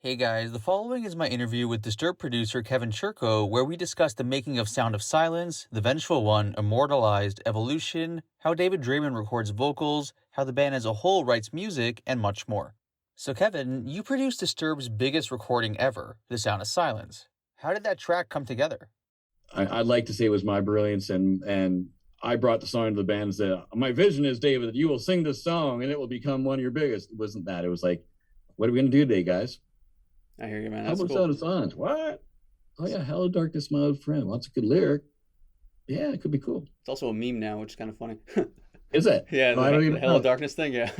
Hey guys, the following is my interview with Disturbed producer Kevin Churko, where we discuss the making of Sound of Silence, The Vengeful One, Immortalized, Evolution, how David Draiman records vocals, how the band as a whole writes music, and much more. So Kevin, you produced Disturbed's biggest recording ever, The Sound of Silence. How did that track come together? I'd like to say it was my brilliance, and I brought the song to the band and said, my vision is, David, that you will sing this song and it will become one of your biggest. It wasn't that. It was like, what are we going to do today, guys? I hear you, man. How about Sound of Silence? What? Oh, yeah. Hello, darkness, my old friend. What's a good lyric? Yeah, it could be cool. It's also a meme now, which is kind of funny. Is it? Yeah, I don't even the Hello know. Darkness thing, yeah.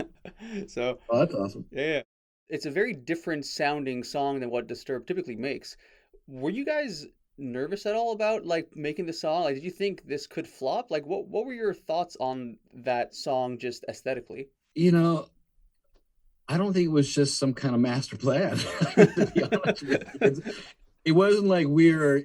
So, Oh, that's awesome. yeah. It's a very different sounding song than what Disturbed typically makes. Were you guys nervous at all about like making the song? Like, did you think this could flop? Like, what were your thoughts on that song just aesthetically? You know, I don't think it was just some kind of master plan, to be honest with you. It wasn't like we were,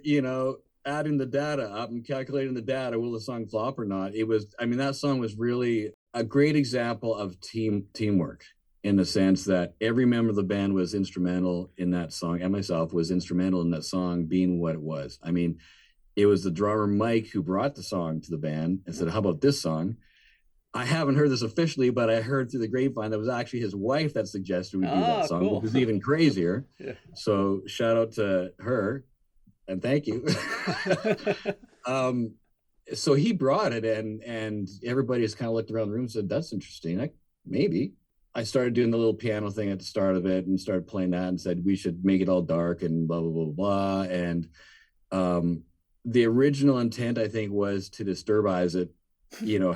adding the data up and calculating the data, will the song flop or not? It was, I mean, that song was really a great example of teamwork, in the sense that every member of the band was instrumental in that song, and myself was instrumental in that song being what it was. I mean, it was the drummer Mike who brought the song to the band and said, how about this song? I haven't heard this officially, but I heard through the grapevine that was actually his wife that suggested we do that song, cool. which was even crazier. Yeah. So shout out to her and thank you. So he brought it, and everybody just kind of looked around the room and said, that's interesting. Maybe. I started doing the little piano thing at the start of it and started playing that and said we should make it all dark and blah, blah, blah, blah. And the original intent, I think, was to disturbize it,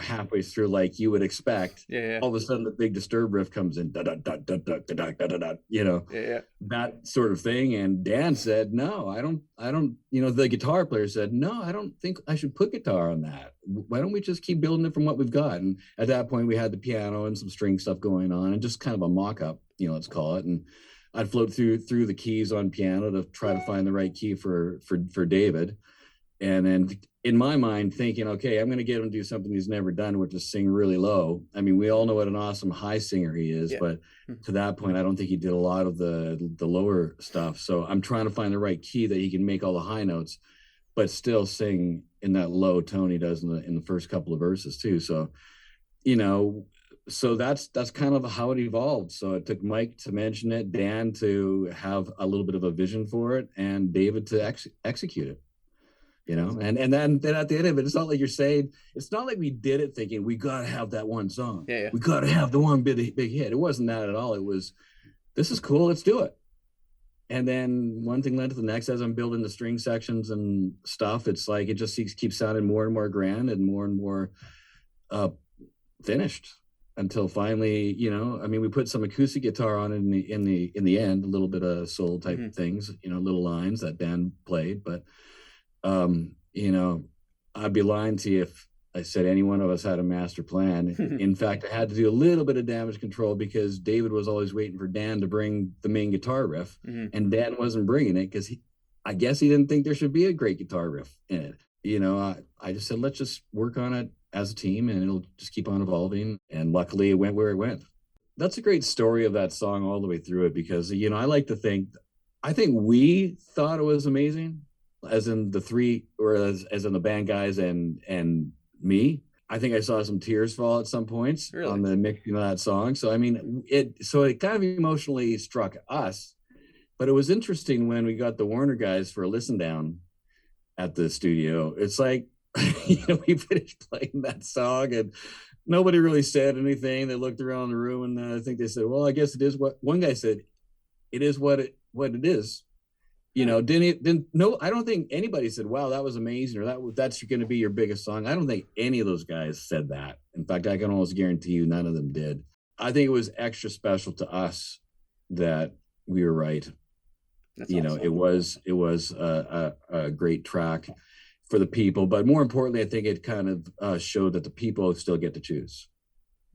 halfway through, like you would expect. Yeah. All of a sudden the big Disturb riff comes in, da, da, da, da, da, da, da, da, da, Yeah. that sort of thing. And Dan said, no, I don't, the guitar player said, no, I don't think I should put guitar on that. Why don't we just keep building it from what we've got? And at that point we had the piano and some string stuff going on and just kind of a mock-up, let's call it. And I'd float through the keys on piano to try to find the right key for David. And then in my mind thinking, okay, I'm going to get him to do something he's never done, which is sing really low. I mean, we all know what an awesome high singer he is, but to that point, I don't think he did a lot of the lower stuff. So I'm trying to find the right key that he can make all the high notes, but still sing in that low tone he does in the first couple of verses too. So, so that's kind of how it evolved. So it took Mike to mention it, Dan to have a little bit of a vision for it, and David to execute it. And then at the end of it, it's not like you're saying, it's not like we did it thinking we got to have that one song. Yeah. We got to have the one big hit. It wasn't that at all. It was, this is cool, let's do it. And then one thing led to the next. As I'm building the string sections and stuff, it's like it just keeps sounding more and more grand and more finished until finally, we put some acoustic guitar on in the end, a little bit of soul type things, little lines that Dan played, but I'd be lying to you if I said any one of us had a master plan. In fact, I had to do a little bit of damage control because David was always waiting for Dan to bring the main guitar riff, and Dan wasn't bringing it because I guess he didn't think there should be a great guitar riff in it. I just said, let's just work on it as a team and it'll just keep on evolving. And luckily it went where it went. That's a great story of that song all the way through it, because, I think we thought it was amazing, as in the three, or as in the band guys and me. I think I saw some tears fall at some points on the mixing of that song. So, it kind of emotionally struck us, but it was interesting when we got the Warner guys for a listen down at the studio. It's like, we finished playing that song and nobody really said anything. They looked around the room and I think they said, well, I guess it is what one guy said. It is what it is. I don't think anybody said, wow, that was amazing, or that's going to be your biggest song. I don't think any of those guys said that. In fact, I can almost guarantee you none of them did. I think it was extra special to us that we were right. That's awesome. It was a great track for the people, but more importantly, I think it kind of showed that the people still get to choose.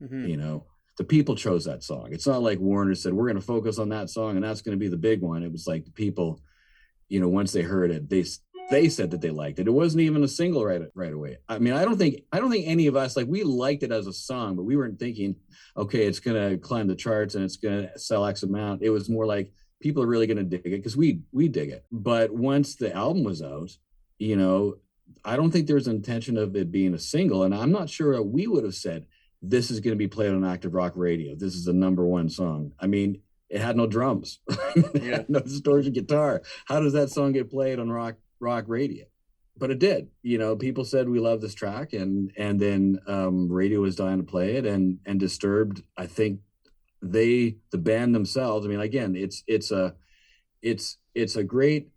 The people chose that song. It's not like Warner said, we're going to focus on that song and that's going to be the big one. It was like the people, once they heard it, they said that they liked it. It wasn't even a single right away. I mean, I don't think any of us, like, we liked it as a song, but we weren't thinking, okay, it's going to climb the charts and it's going to sell X amount. It was more like, people are really going to dig it because we dig it. But once the album was out, you know, I don't think there's an intention of it being a single, and I'm not sure we would have said this is going to be played on active rock radio. This is the #1 song. I mean, it had no drums, no distortion guitar. How does that song get played on rock radio? But it did. You know, people said we love this track, and then radio was dying to play it, and Disturbed, I think the band themselves, I mean, again, it's a great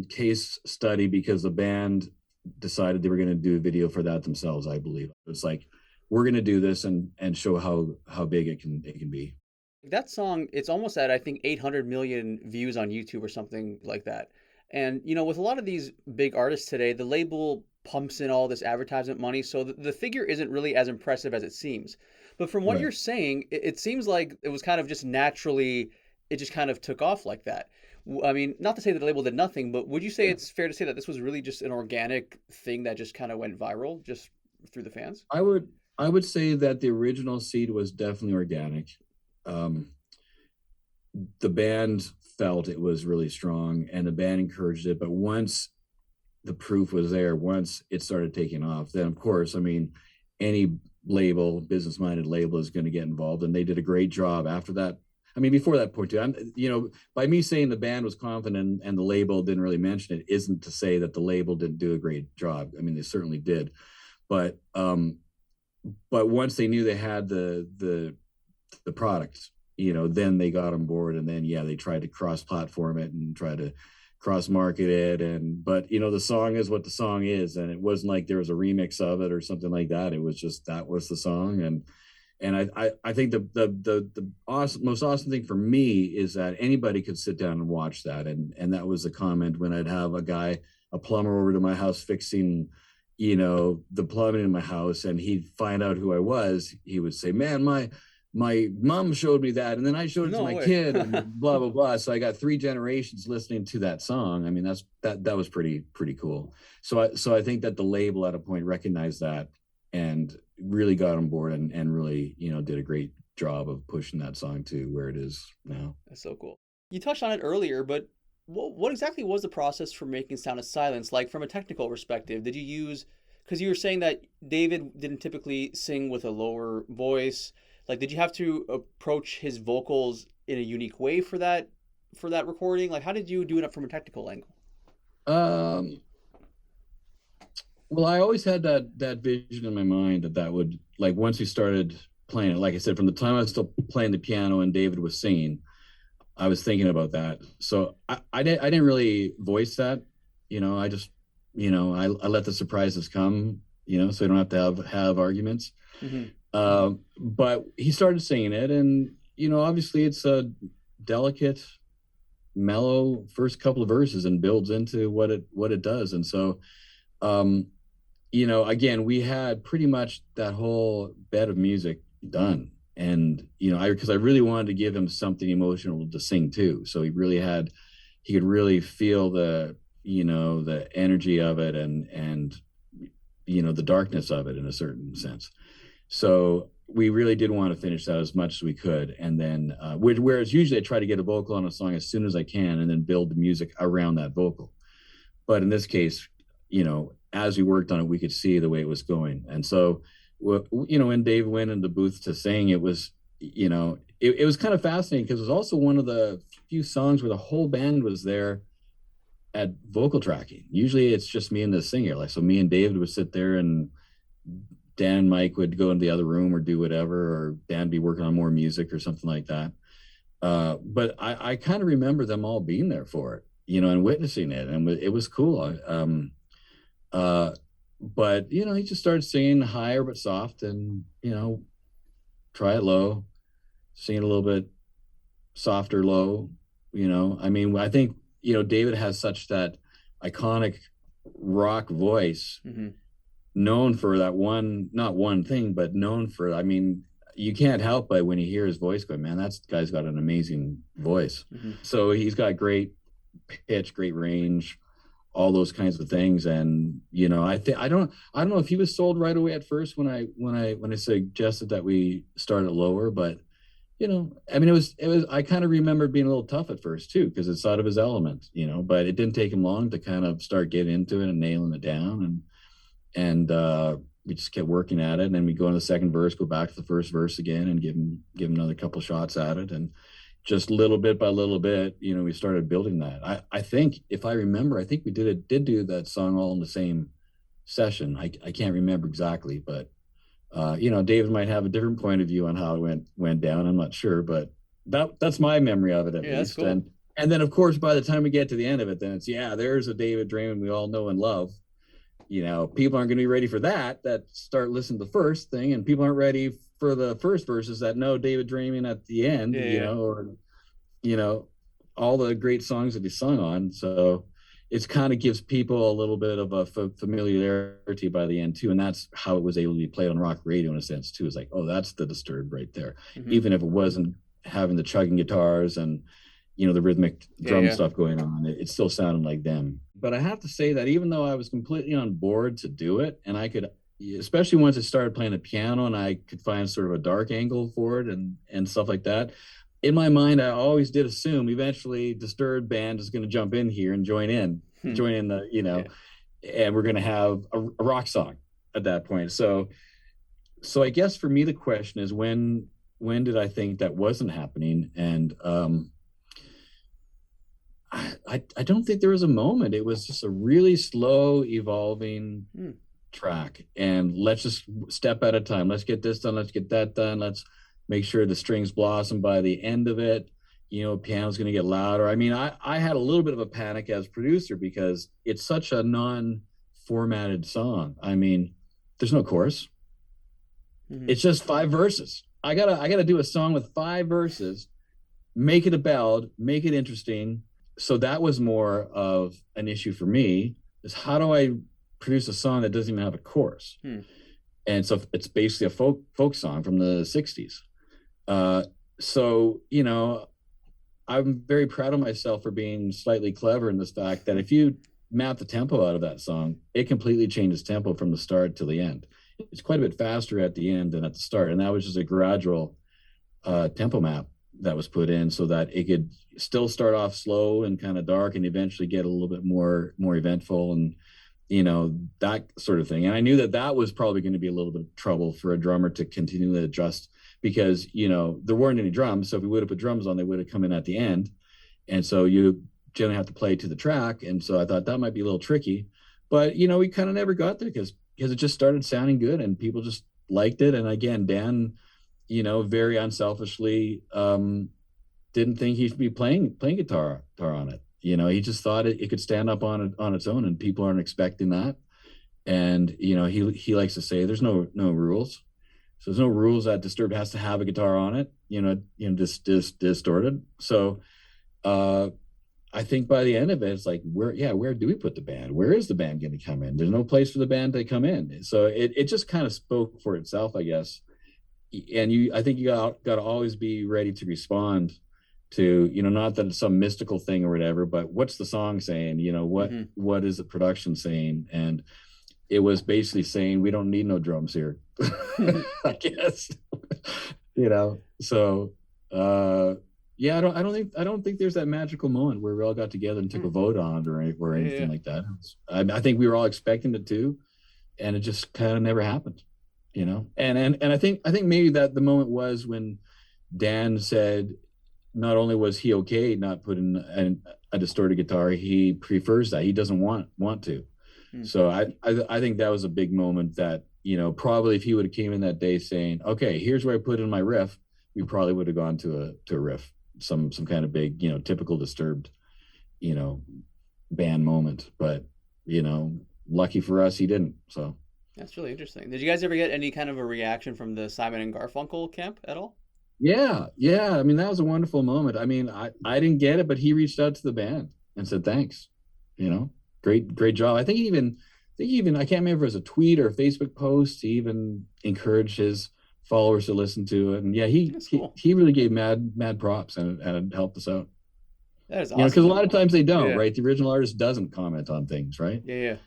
case study because the band decided they were going to do a video for that themselves. I believe it's like, we're going to do this and show how big it can be. That song, it's almost at, I think, 800 million views on YouTube or something like that. And, you know, with a lot of these big artists today, the label pumps in all this advertisement money, so the figure isn't really as impressive as it seems. But from what you're saying, it seems like it was kind of just naturally, it just kind of took off like that. I mean, not to say that the label did nothing, but would you say it's fair to say that this was really just an organic thing that just kind of went viral just through the fans? I would say that the original seed was definitely organic. The band felt it was really strong, and the band encouraged it. But once the proof was there, once it started taking off, then of course, I mean, any label, business-minded label, is going to get involved, and they did a great job after that. I mean, before that point too, you know, by me saying the band was confident and the label didn't really mention it, isn't to say that the label didn't do a great job. I mean, they certainly did, but once they knew they had the product, you know, then they got on board, and then they tried to cross-platform it and try to cross-market it, but you know, the song is what the song is, and it wasn't like there was a remix of it or something like that. It was just, that was the song, and I think the most awesome thing for me is that anybody could sit down and watch that, and that was the comment when I'd have a plumber over to my house fixing, you know, the plumbing in my house, and he'd find out who I was. He would say, "Man, my mom showed me that, and then I showed it to my kid," and blah blah blah. So I got 3 generations listening to that song. I mean, that was pretty cool. So I think that the label at a point recognized that and really got on board and really, you know, did a great job of pushing that song to where it is now. That's so cool. You touched on it earlier, but what exactly was the process for making Sound of Silence? Like, from a technical perspective, did you use, because you were saying that David didn't typically sing with a lower voice, like, did you have to approach his vocals in a unique way for that recording? Like, how did you do it from a technical angle? Well, I always had that vision in my mind that would, like, once we started playing it, like I said, from the time I was still playing the piano and David was singing, I was thinking about that. So I didn't really voice that, you know. I just, you know, I let the surprises come, you know, so I don't have to have arguments. Mm-hmm. But he started singing it, and, you know, obviously it's a delicate, mellow first couple of verses and builds into what it does. And so, you know, again, we had pretty much that whole bed of music done, and, you know, because I really wanted to give him something emotional to sing too. So he could really feel the, you know, the energy of it, and you know, the darkness of it in a certain sense. So we really did want to finish that as much as we could, and then whereas usually I try to get a vocal on a song as soon as I can and then build the music around that vocal. But in this case, you know, as we worked on it, we could see the way it was going. And so, you know, when Dave went in the booth to sing, it was, you know, it was kind of fascinating because it was also one of the few songs where the whole band was there at vocal tracking. Usually it's just me and the singer. Like, so me and David would sit there, and Dan and Mike would go into the other room or do whatever, or Dan would be working on more music or something like that. But I kind of remember them all being there for it, you know, and witnessing it, and it was cool. But, you know, he just started singing higher but soft, and, you know, try it low, sing it a little bit softer low, you know. I mean, I think, you know, David has such that iconic rock voice, mm-hmm. known for that not one thing, but known for, I mean, you can't help but when you hear his voice go, man, that guy's got an amazing voice. Mm-hmm. So he's got great pitch, great range, all those kinds of things. And, you know, I don't know if he was sold right away at first when I suggested that we start it lower, but I mean, it was, I kind of remember being a little tough at first too, because it's out of his element, but it didn't take him long to kind of start getting into it and nailing it down. And we just kept working at it. And then we go in the second verse, go back to the first verse again and give him another couple shots at it. And just little bit by little bit, we started building that. I think, if I remember, I think we did do that song all in the same session. I can't remember exactly, but David might have a different point of view on how it went down. I'm not sure, but that's my memory of it at least. That's cool. And then of course, by the time we get to the end of it, then it's, there's a David Draiman we all know and love. People aren't going to be ready for that start listening to the first thing, and people aren't ready for the first verses that know David Draiman at the end, or all the great songs that he sung on. So it's kind of gives people a little bit of a familiarity by the end too, and that's how it was able to be played on rock radio in a sense too. It's like, oh, that's the Disturbed right there, even if it wasn't having the chugging guitars and the rhythmic drum stuff going on. It still sounded like them. But I have to say that even though I was completely on board to do it, and I could, especially once I started playing the piano and I could find sort of a dark angle for it and stuff like that, in my mind, I always did assume eventually Disturbed band is going to jump in here and join in the, and we're going to have a rock song at that point. So I guess for me, the question is when did I think that wasn't happening? And I don't think there was a moment. It was just a really slow evolving track, and let's just step at a time. Let's get this done. Let's get that done. Let's make sure the strings blossom by the end of it. Piano's going to get louder. I mean, I had a little bit of a panic as producer because it's such a non-formatted song. I mean, there's no chorus. It's just 5 verses. I gotta do a song with 5 verses, make it a ballad, make it interesting. So that was more of an issue for me, is how do I produce a song that doesn't even have a chorus? And so it's basically a folk song from the 60s. So, I'm very proud of myself for being slightly clever in this fact that if you map the tempo out of that song, it completely changes tempo from the start to the end. It's quite a bit faster at the end than at the start. And that was just a gradual tempo map that was put in so that it could still start off slow and kind of dark and eventually get a little bit more eventful and, that sort of thing. And I knew that was probably going to be a little bit of trouble for a drummer to continually adjust because, there weren't any drums. So if we would have put drums on, they would have come in at the end. And so you generally have to play to the track. And so I thought that might be a little tricky, but, we kind of never got there because it just started sounding good and people just liked it. And again, Dan, very unselfishly, didn't think he should be playing guitar on it. He just thought it could stand up on its own, and people aren't expecting that. And he likes to say there's no rules. So there's no rules that Disturbed has to have a guitar on it. Distorted. So I think by the end of it, it's like where do we put the band? Where is the band going to come in? There's no place for the band to come in. So it just kind of spoke for itself, I guess. And I think you got to always be ready to respond to, not that it's some mystical thing or whatever, but what's the song saying? What is the production saying? And it was basically saying we don't need no drums here, I guess. So I don't think there's that magical moment where we all got together and took a vote on it or anything like that. I think we were all expecting it to, and it just kind of never happened. And I think maybe that the moment was when Dan said not only was he okay not putting a distorted guitar, he prefers that. He doesn't want to. So I think that was a big moment that, probably if he would have came in that day saying, okay, here's where I put in my riff, we probably would have gone to a riff, some kind of big, typical Disturbed, band moment. But, lucky for us, he didn't. So. That's really interesting. Did you guys ever get any kind of a reaction from the Simon and Garfunkel camp at all? Yeah. I mean, that was a wonderful moment. I mean, I didn't get it, but he reached out to the band and said, thanks, great job. I think even, I can't remember if it was a tweet or a Facebook post. He even encouraged his followers to listen to it. And yeah, he really gave mad props and it helped us out. That is awesome. Because a lot of times they don't, right? The original artist doesn't comment on things, right? Yeah.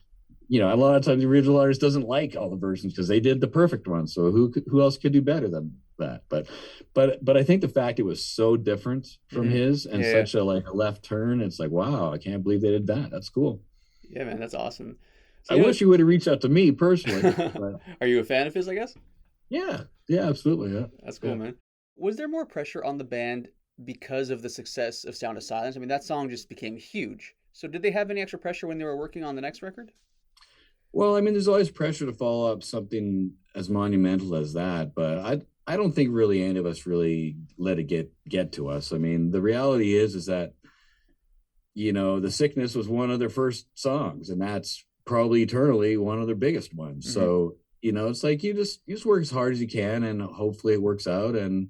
A lot of times the original artist doesn't like all the versions because they did the perfect one. So who else could do better than that. But I think the fact it was so different from his and such a like a left turn, it's like, wow, I can't believe they did that. That's cool. Yeah, man, that's awesome. So, I wish you would have reached out to me personally. But are you a fan of his, I guess? yeah, absolutely. Yeah. That's cool, man. Was there more pressure on the band because of the success of Sound of Silence? I mean, that song just became huge. So did they have any extra pressure when they were working on the next record? Well, I mean, there's always pressure to follow up something as monumental as that, but I don't think really any of us really let it get to us. I mean, the reality is that, you know, The Sickness was one of their first songs, and that's probably eternally one of their biggest ones. So, you know, it's like you just work as hard as you can, and hopefully it works out. And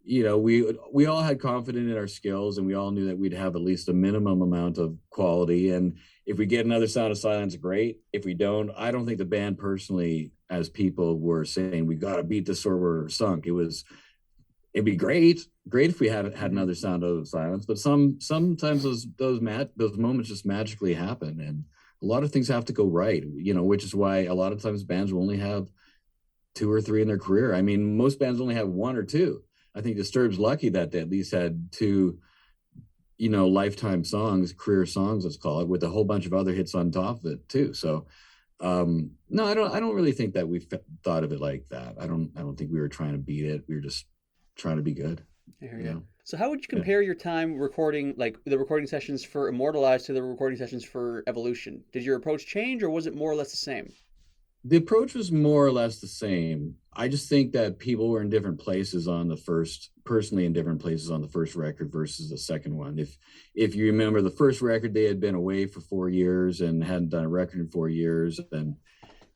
you know, we all had confidence in our skills, and we all knew that we'd have at least a minimum amount of quality. And if we get another Sound of Silence, great. If we don't, I don't think the band personally, as people were saying, we got to beat this or we're sunk. It'd be great if we had another Sound of Silence. But sometimes those moments just magically happen, and a lot of things have to go right. You know, which is why a lot of times bands will only have 2 or 3 in their career. I mean, most bands only have 1 or 2. I think Disturbed's lucky that they at least had 2, you know, lifetime songs, career songs, let's call it, with a whole bunch of other hits on top of it too. So, no, I don't really think that we thought of it like that. I don't think we were trying to beat it. We were just trying to be good. Yeah. So how would you compare your time recording, like the recording sessions for Immortalized to the recording sessions for Evolution? Did your approach change, or was it more or less the same? The approach was more or less the same. I just think that people were in different places on the first record versus the second one. If you remember the first record, they had been away for 4 years and hadn't done a record in 4 years,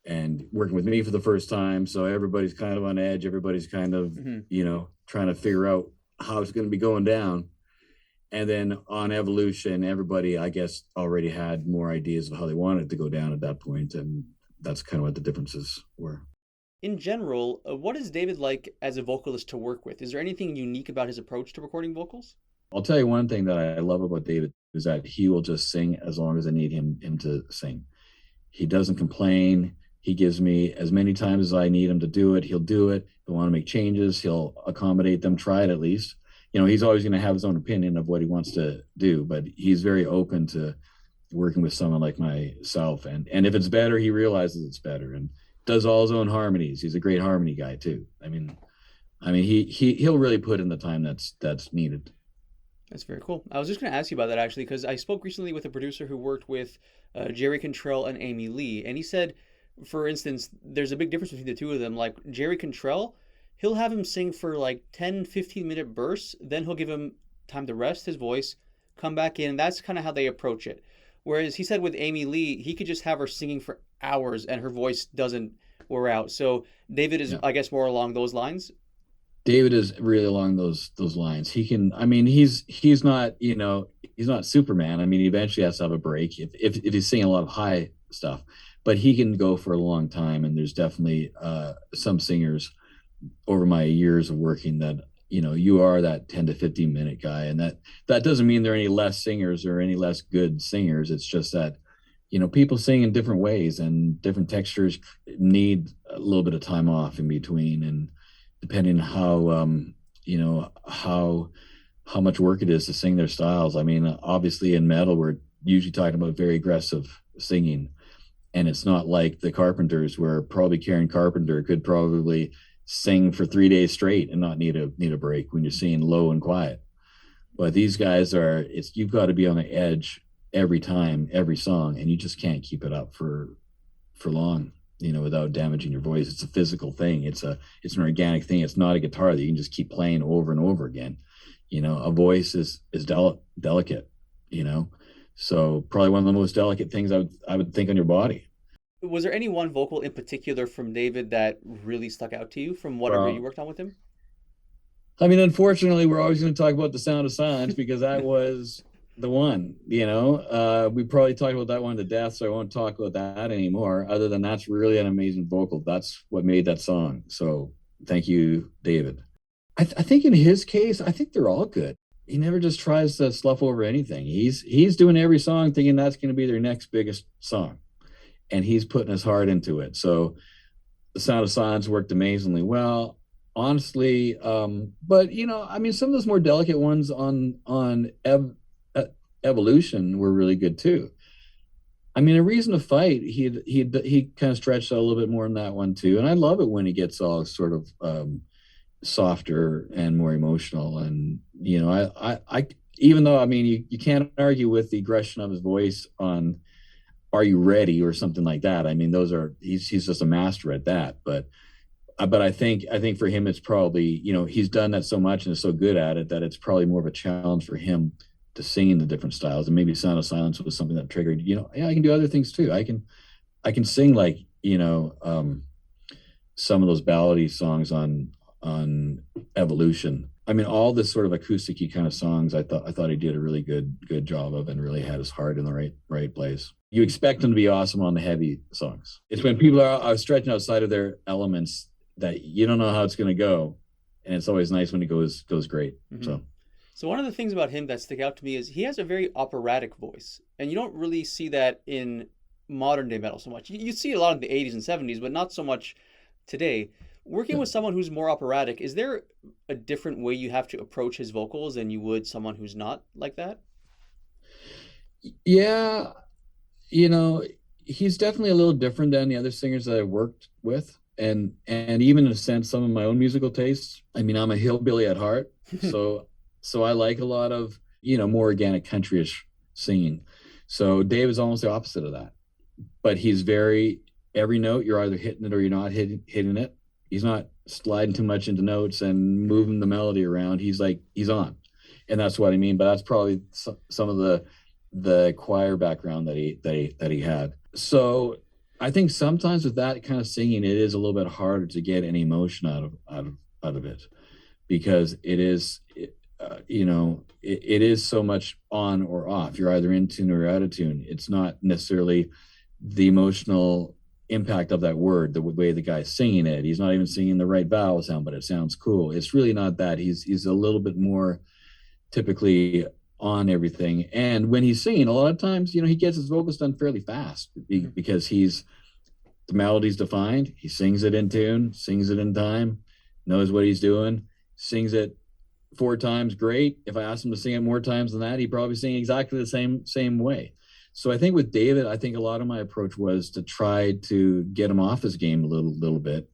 and working with me for the first time. So everybody's kind of on edge. Everybody's kind of, you know, trying to figure out how it's going to be going down. And then on Evolution, everybody, I guess, already had more ideas of how they wanted it to go down at that point. And that's kind of what the differences were. In general, what is David like as a vocalist to work with? Is there anything unique about his approach to recording vocals? I'll tell you one thing that I love about David is that he will just sing as long as I need him to sing. He doesn't complain. He gives me as many times as I need him to do it. He'll do it. If I want to make changes, he'll accommodate them, try it at least. You know, he's always going to have his own opinion of what he wants to do, but he's very open to working with someone like myself. And if it's better, he realizes it's better and does all his own harmonies. He's a great harmony guy too. I mean, he'll really put in the time that's needed. That's very cool. I was just going to ask you about that actually, because I spoke recently with a producer who worked with Jerry Cantrell and Amy Lee, and he said, for instance, there's a big difference between the two of them. Like Jerry Cantrell, he'll have him sing for like 10-15 minute bursts, then he'll give him time to rest his voice, come back in. That's kind of how they approach it. Whereas he said with Amy Lee, he could just have her singing for hours and her voice doesn't wear out. So David is, I guess, more along those lines. David is really along those lines. He can, I mean, he's not, you know, he's not Superman. I mean, he eventually has to have a break if he's singing a lot of high stuff, but he can go for a long time. And there's definitely some singers over my years of working that, you know, you are that 10 to 15 minute guy. And that doesn't mean there are any less singers or any less good singers. It's just that, you know, people sing in different ways and different textures need a little bit of time off in between. And depending on how, you know, how much work it is to sing their styles. I mean, obviously in metal, we're usually talking about very aggressive singing. And it's not like the Carpenters, where probably Karen Carpenter could probably sing for 3 days straight and not need a break when you're singing low and quiet. But these guys you've got to be on the edge every time, every song, and you just can't keep it up for long, you know, without damaging your voice. It's a physical thing. It's an organic thing. It's not a guitar that you can just keep playing over and over again. You know, a voice is delicate, you know, so probably one of the most delicate things I would think on your body. Was there any one vocal in particular from David that really stuck out to you from whatever you worked on with him? I mean, unfortunately, we're always going to talk about The Sound of Silence because that was the one, you know. We probably talked about that one to death, so I won't talk about that anymore. Other than that's really an amazing vocal. That's what made that song. So thank you, David. I think in his case, I think they're all good. He never just tries to slough over anything. He's doing every song thinking that's going to be their next biggest song. And he's putting his heart into it. So The Sound of Silence worked amazingly well. honestly. But I mean, some of those more delicate ones on Evolution were really good too. I mean, A Reason to Fight, he kind of stretched out a little bit more in that one too, and I love it when he gets all sort of softer and more emotional. And I even though, I mean, you can't argue with the aggression of his voice on Are You Ready or something like that. I mean, those are he's just a master at that. But I think for him, it's probably, he's done that so much and is so good at it that it's probably more of a challenge for him to sing in the different styles. And maybe Sound of Silence was something that triggered, yeah, I can do other things too. I can sing like, some of those ballady songs on Evolution. I mean, all this sort of acoustic-y kind of songs, I thought he did a really good job of, and really had his heart in the right place. You expect him to be awesome on the heavy songs. It's when people are stretching outside of their elements that you don't know how it's going to go, and it's always nice when it goes great. Mm-hmm. So one of the things about him that stick out to me is he has a very operatic voice, and you don't really see that in modern day metal so much. You see it a lot in the 80s and 70s, but not so much today. Working with someone who's more operatic, is there a different way you have to approach his vocals than you would someone who's not like that? Yeah, he's definitely a little different than the other singers that I've worked with. And even in a sense, some of my own musical tastes. I mean, I'm a hillbilly at heart, so I like a lot of more organic countryish singing. So Dave is almost the opposite of that, but he's every note you're either hitting it or you're not hitting it. He's not sliding too much into notes and moving the melody around. He's on, and that's what I mean. But that's probably some of the choir background that he had. So I think sometimes with that kind of singing, it is a little bit harder to get any emotion out of it, because it is, it is so much on or off. You're either in tune or out of tune. It's not necessarily the emotional impact of that word, the way the guy's singing it. He's not even singing the right vowel sound, but it sounds cool. It's really not that. He's a little bit more typically on everything. And when he's singing, a lot of times, he gets his vocals done fairly fast because the melody's defined. He sings it in tune, sings it in time, knows what he's doing, sings it 4 times. Great. If I asked him to sing it more times than that, he'd probably sing exactly the same way. So I think with David, I think a lot of my approach was to try to get him off his game a little bit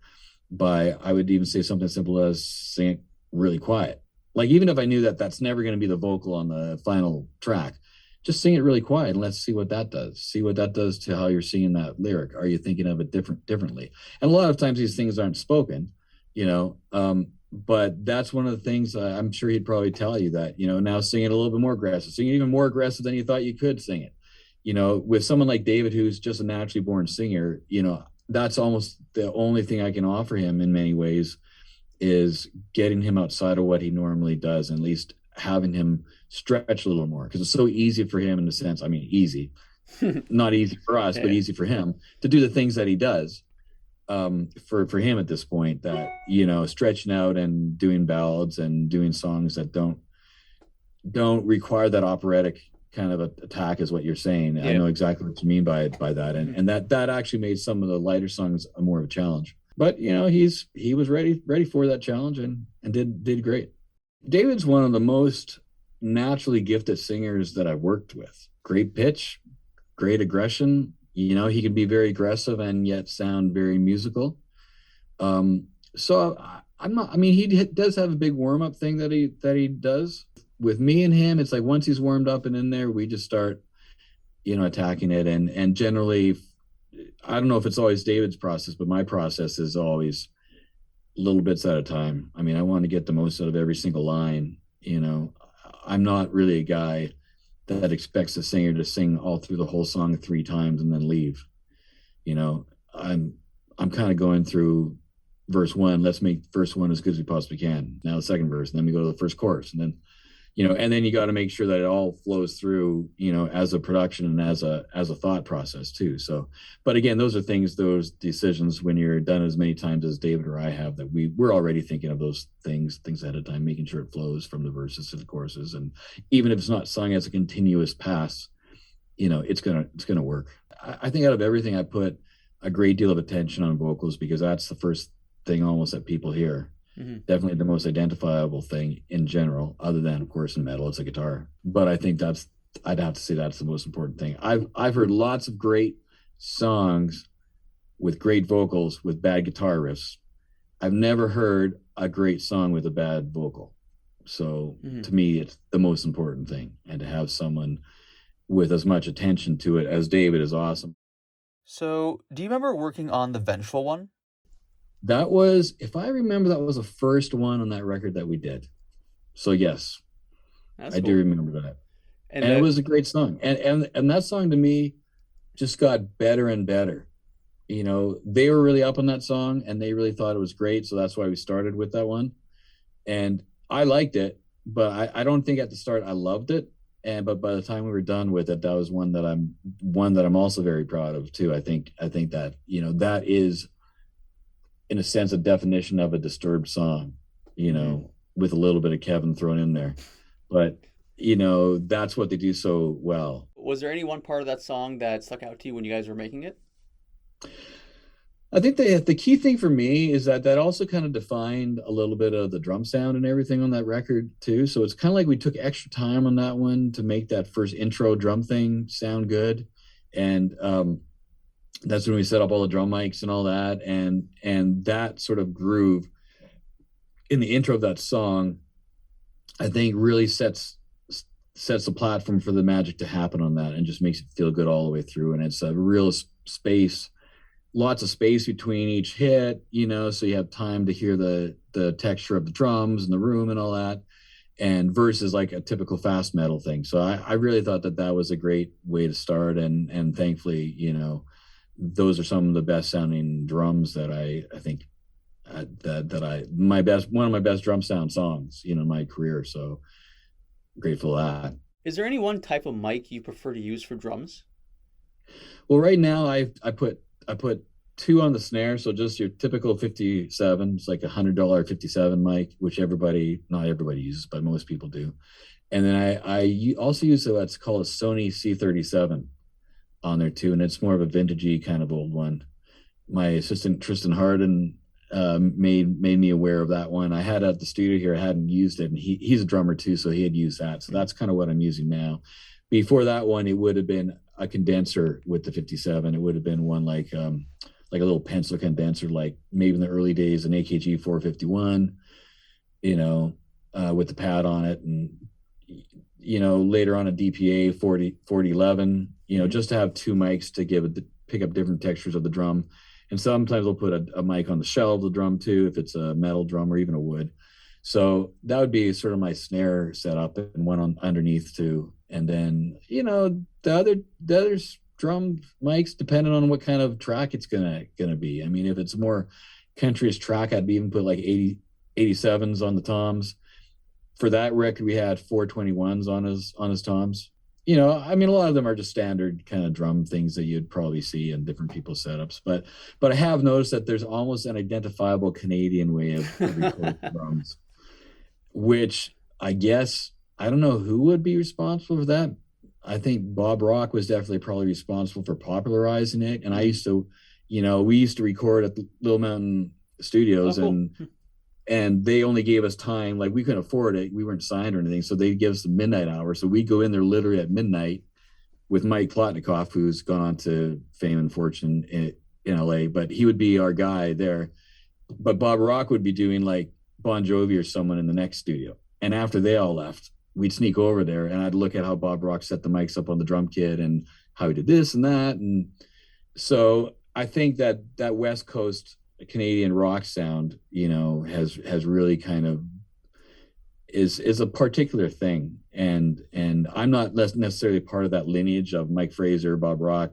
I would even say something simple as sing it really quiet. Like, even if I knew that that's never going to be the vocal on the final track, just sing it really quiet and let's see what that does. See what that does to how you're singing that lyric. Are you thinking of it differently? And a lot of times these things aren't spoken, but that's one of the things I'm sure he'd probably tell you that, now sing it a little bit more aggressive, sing it even more aggressive than you thought you could sing it. With someone like David, who's just a naturally born singer, that's almost the only thing I can offer him in many ways, is getting him outside of what he normally does, and at least having him stretch a little more, because it's so easy for him in a sense. I mean, easy, not easy for us, but easy for him to do the things that he does. For him at this point, that, stretching out and doing ballads and doing songs that don't require that operatic kind of attack is what you're saying. Yeah. I know exactly what you mean by that. And that actually made some of the lighter songs more of a challenge. But he was ready for that challenge and did great. David's one of the most naturally gifted singers that I've worked with. Great pitch, great aggression. He can be very aggressive and yet sound very musical. So he does have a big warm-up thing that he does. With me and him, it's like once he's warmed up and in there, we just start, attacking it. And generally, I don't know if it's always David's process, but my process is always little bits at a time. I mean, I want to get the most out of every single line. I'm not really a guy that expects a singer to sing all through the whole song 3 times and then leave. I'm kind of going through verse 1. Let's make verse 1 as good as we possibly can. Now the second verse, and then we go to the first chorus, and then and then you got to make sure that it all flows through, as a production and as a thought process too. So, but again, those decisions, when you're done as many times as David or I have, that we're already thinking of those things ahead of time, making sure it flows from the verses to the choruses. And even if it's not sung as a continuous pass, it's gonna work. I think out of everything, I put a great deal of attention on vocals, because that's the first thing almost that people hear. Definitely the most identifiable thing in general, other than, of course, in metal, it's a guitar. But I think I'd have to say that's the most important thing. I've heard lots of great songs with great vocals with bad guitar riffs. I've never heard a great song with a bad vocal. So to me, it's the most important thing. And to have someone with as much attention to it as David is awesome. So, do you remember working on the Vengeful one? That was, if I remember, that was the first one on that record that we did. So yes, I do remember that. And it was a great song. And that song to me just got better and better. You know, they were really up on that song and they really thought it was great. So that's why we started with that one. And I liked it, but I don't think at the start I loved it. But by the time we were done with it, that was one that I'm also very proud of too. I think that, you know, that is in a sense a definition of a Disturbed song, you know, with a little bit of Kevin thrown in there. But, you know, that's what they do so well. Was there any one part of that song that stuck out to you when you guys were making it? I think the key thing for me is that also kind of defined a little bit of the drum sound and everything on that record too. So it's kind of like we took extra time on that one to make that first intro drum thing sound good. And that's when we set up all the drum mics and all that. And that sort of groove in the intro of that song, I think really sets the platform for the magic to happen on that and just makes it feel good all the way through. And it's a real space, lots of space between each hit, you know, so you have time to hear the texture of the drums and the room and all that, and versus like a typical fast metal thing. So I really thought that was a great way to start. And thankfully, you know, those are some of the best sounding drums that I think one of my best drum sound songs, you know, in my career. So grateful for that. Is there any one type of mic you prefer to use for drums? Well, right now I put 2 on the snare, so just your typical 57. It's like $100 57 mic, which not everybody uses, but most people do. And then I also use what's called a Sony C37 on there too, and it's more of a vintagey kind of old one. My assistant Tristan Harden made me aware of that one. I had it at the studio here. I hadn't used it, and he's a drummer too, so he had used that. So that's kind of what I'm using now. Before that one, it would have been a condenser with the 57. It would have been one like a little pencil condenser, like maybe in the early days, an AKG 451, you know, with the pad on it, and you know, later on a DPA 4011, you know, just to have 2 mics to pick up different textures of the drum. And sometimes we'll put a mic on the shell of the drum too, if it's a metal drum or even a wood. So that would be sort of my snare setup, and one on underneath too. And then, you know, the other drum mics, depending on what kind of track it's gonna be. I mean, if it's a more countryish track, I'd even put like 87s on the toms. For that record, we had 421s on his toms. You know, I mean, a lot of them are just standard kind of drum things that you'd probably see in different people's setups. But I have noticed that there's almost an identifiable Canadian way of recording drums, which I guess, I don't know who would be responsible for that. I think Bob Rock was definitely probably responsible for popularizing it. And I used to, you know, we used to record at the Little Mountain Studios. Oh, cool. and they only gave us time, like we couldn't afford it. We weren't signed or anything. So they'd give us the midnight hour. So we'd go in there literally at midnight with Mike Plotnikoff, who's gone on to fame and fortune in LA, but he would be our guy there. But Bob Rock would be doing like Bon Jovi or someone in the next studio. And after they all left, we'd sneak over there and I'd look at how Bob Rock set the mics up on the drum kit and how he did this and that. And so I think that West Coast Canadian rock sound, you know, has really kind of is a particular thing. And I'm not necessarily part of that lineage of Mike Fraser, Bob Rock,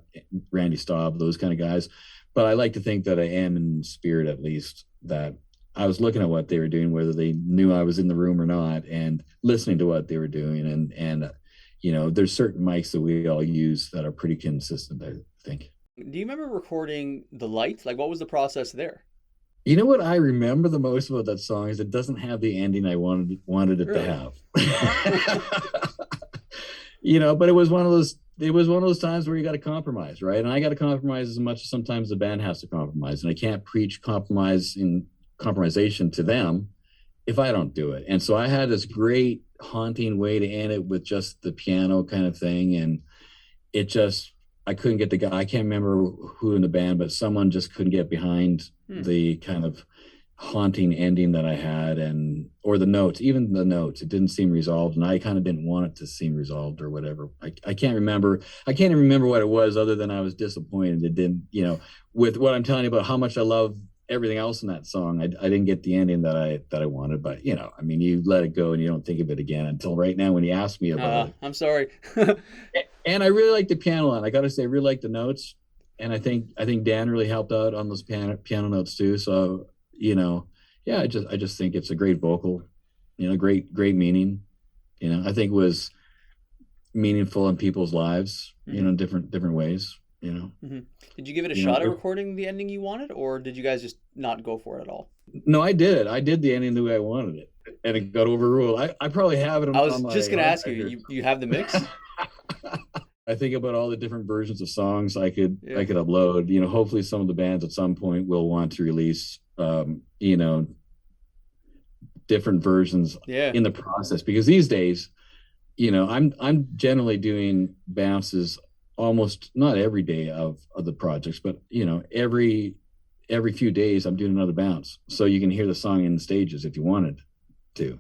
Randy Staub, those kind of guys. But I like to think that I am in spirit, at least, that I was looking at what they were doing, whether they knew I was in the room or not, and listening to what they were doing. And you know, there's certain mics that we all use that are pretty consistent, I think. Do you remember recording The Light? Like, what was the process there? You know what I remember the most about that song is it doesn't have the ending I wanted it to have. You know, but it was one of those times where you got to compromise, right? And I got to compromise as much as sometimes the band has to compromise. And I can't preach compromise in compromisation to them if I don't do it. And so I had this great haunting way to end it with just the piano kind of thing. And it just, I couldn't get the guy, I can't remember who in the band, but someone just couldn't get behind the kind of haunting ending that I had, and or the notes, even the notes, it didn't seem resolved, and I kind of didn't want it to seem resolved or whatever. I can't remember. I can't even remember what it was, other than I was disappointed. It didn't, you know, with what I'm telling you about how much I love everything else in that song, I didn't get the ending that I wanted. But you know, I mean, you let it go and you don't think of it again until right now when you ask me about it. I'm sorry. And I really like the piano line. I got to say, I really like the notes, and I think Dan really helped out on those piano notes too. So, you know, yeah, I just think it's a great vocal, you know, great meaning. You know, I think it was meaningful in people's lives, you know, in different ways, you know. Did you give it a shot at recording the ending you wanted, or did you guys just not go for it at all? No, I did it. I did the ending the way I wanted it, and it got overruled. I probably have it on, I was just going to ask you have the mix? I think about all the different versions of songs I could upload. You know, hopefully some of the bands at some point will want to release, you know, different versions in the process, because these days, you know, I'm generally doing bounces almost not every day of the projects, but you know, every few days I'm doing another bounce, so you can hear the song in stages if you wanted to.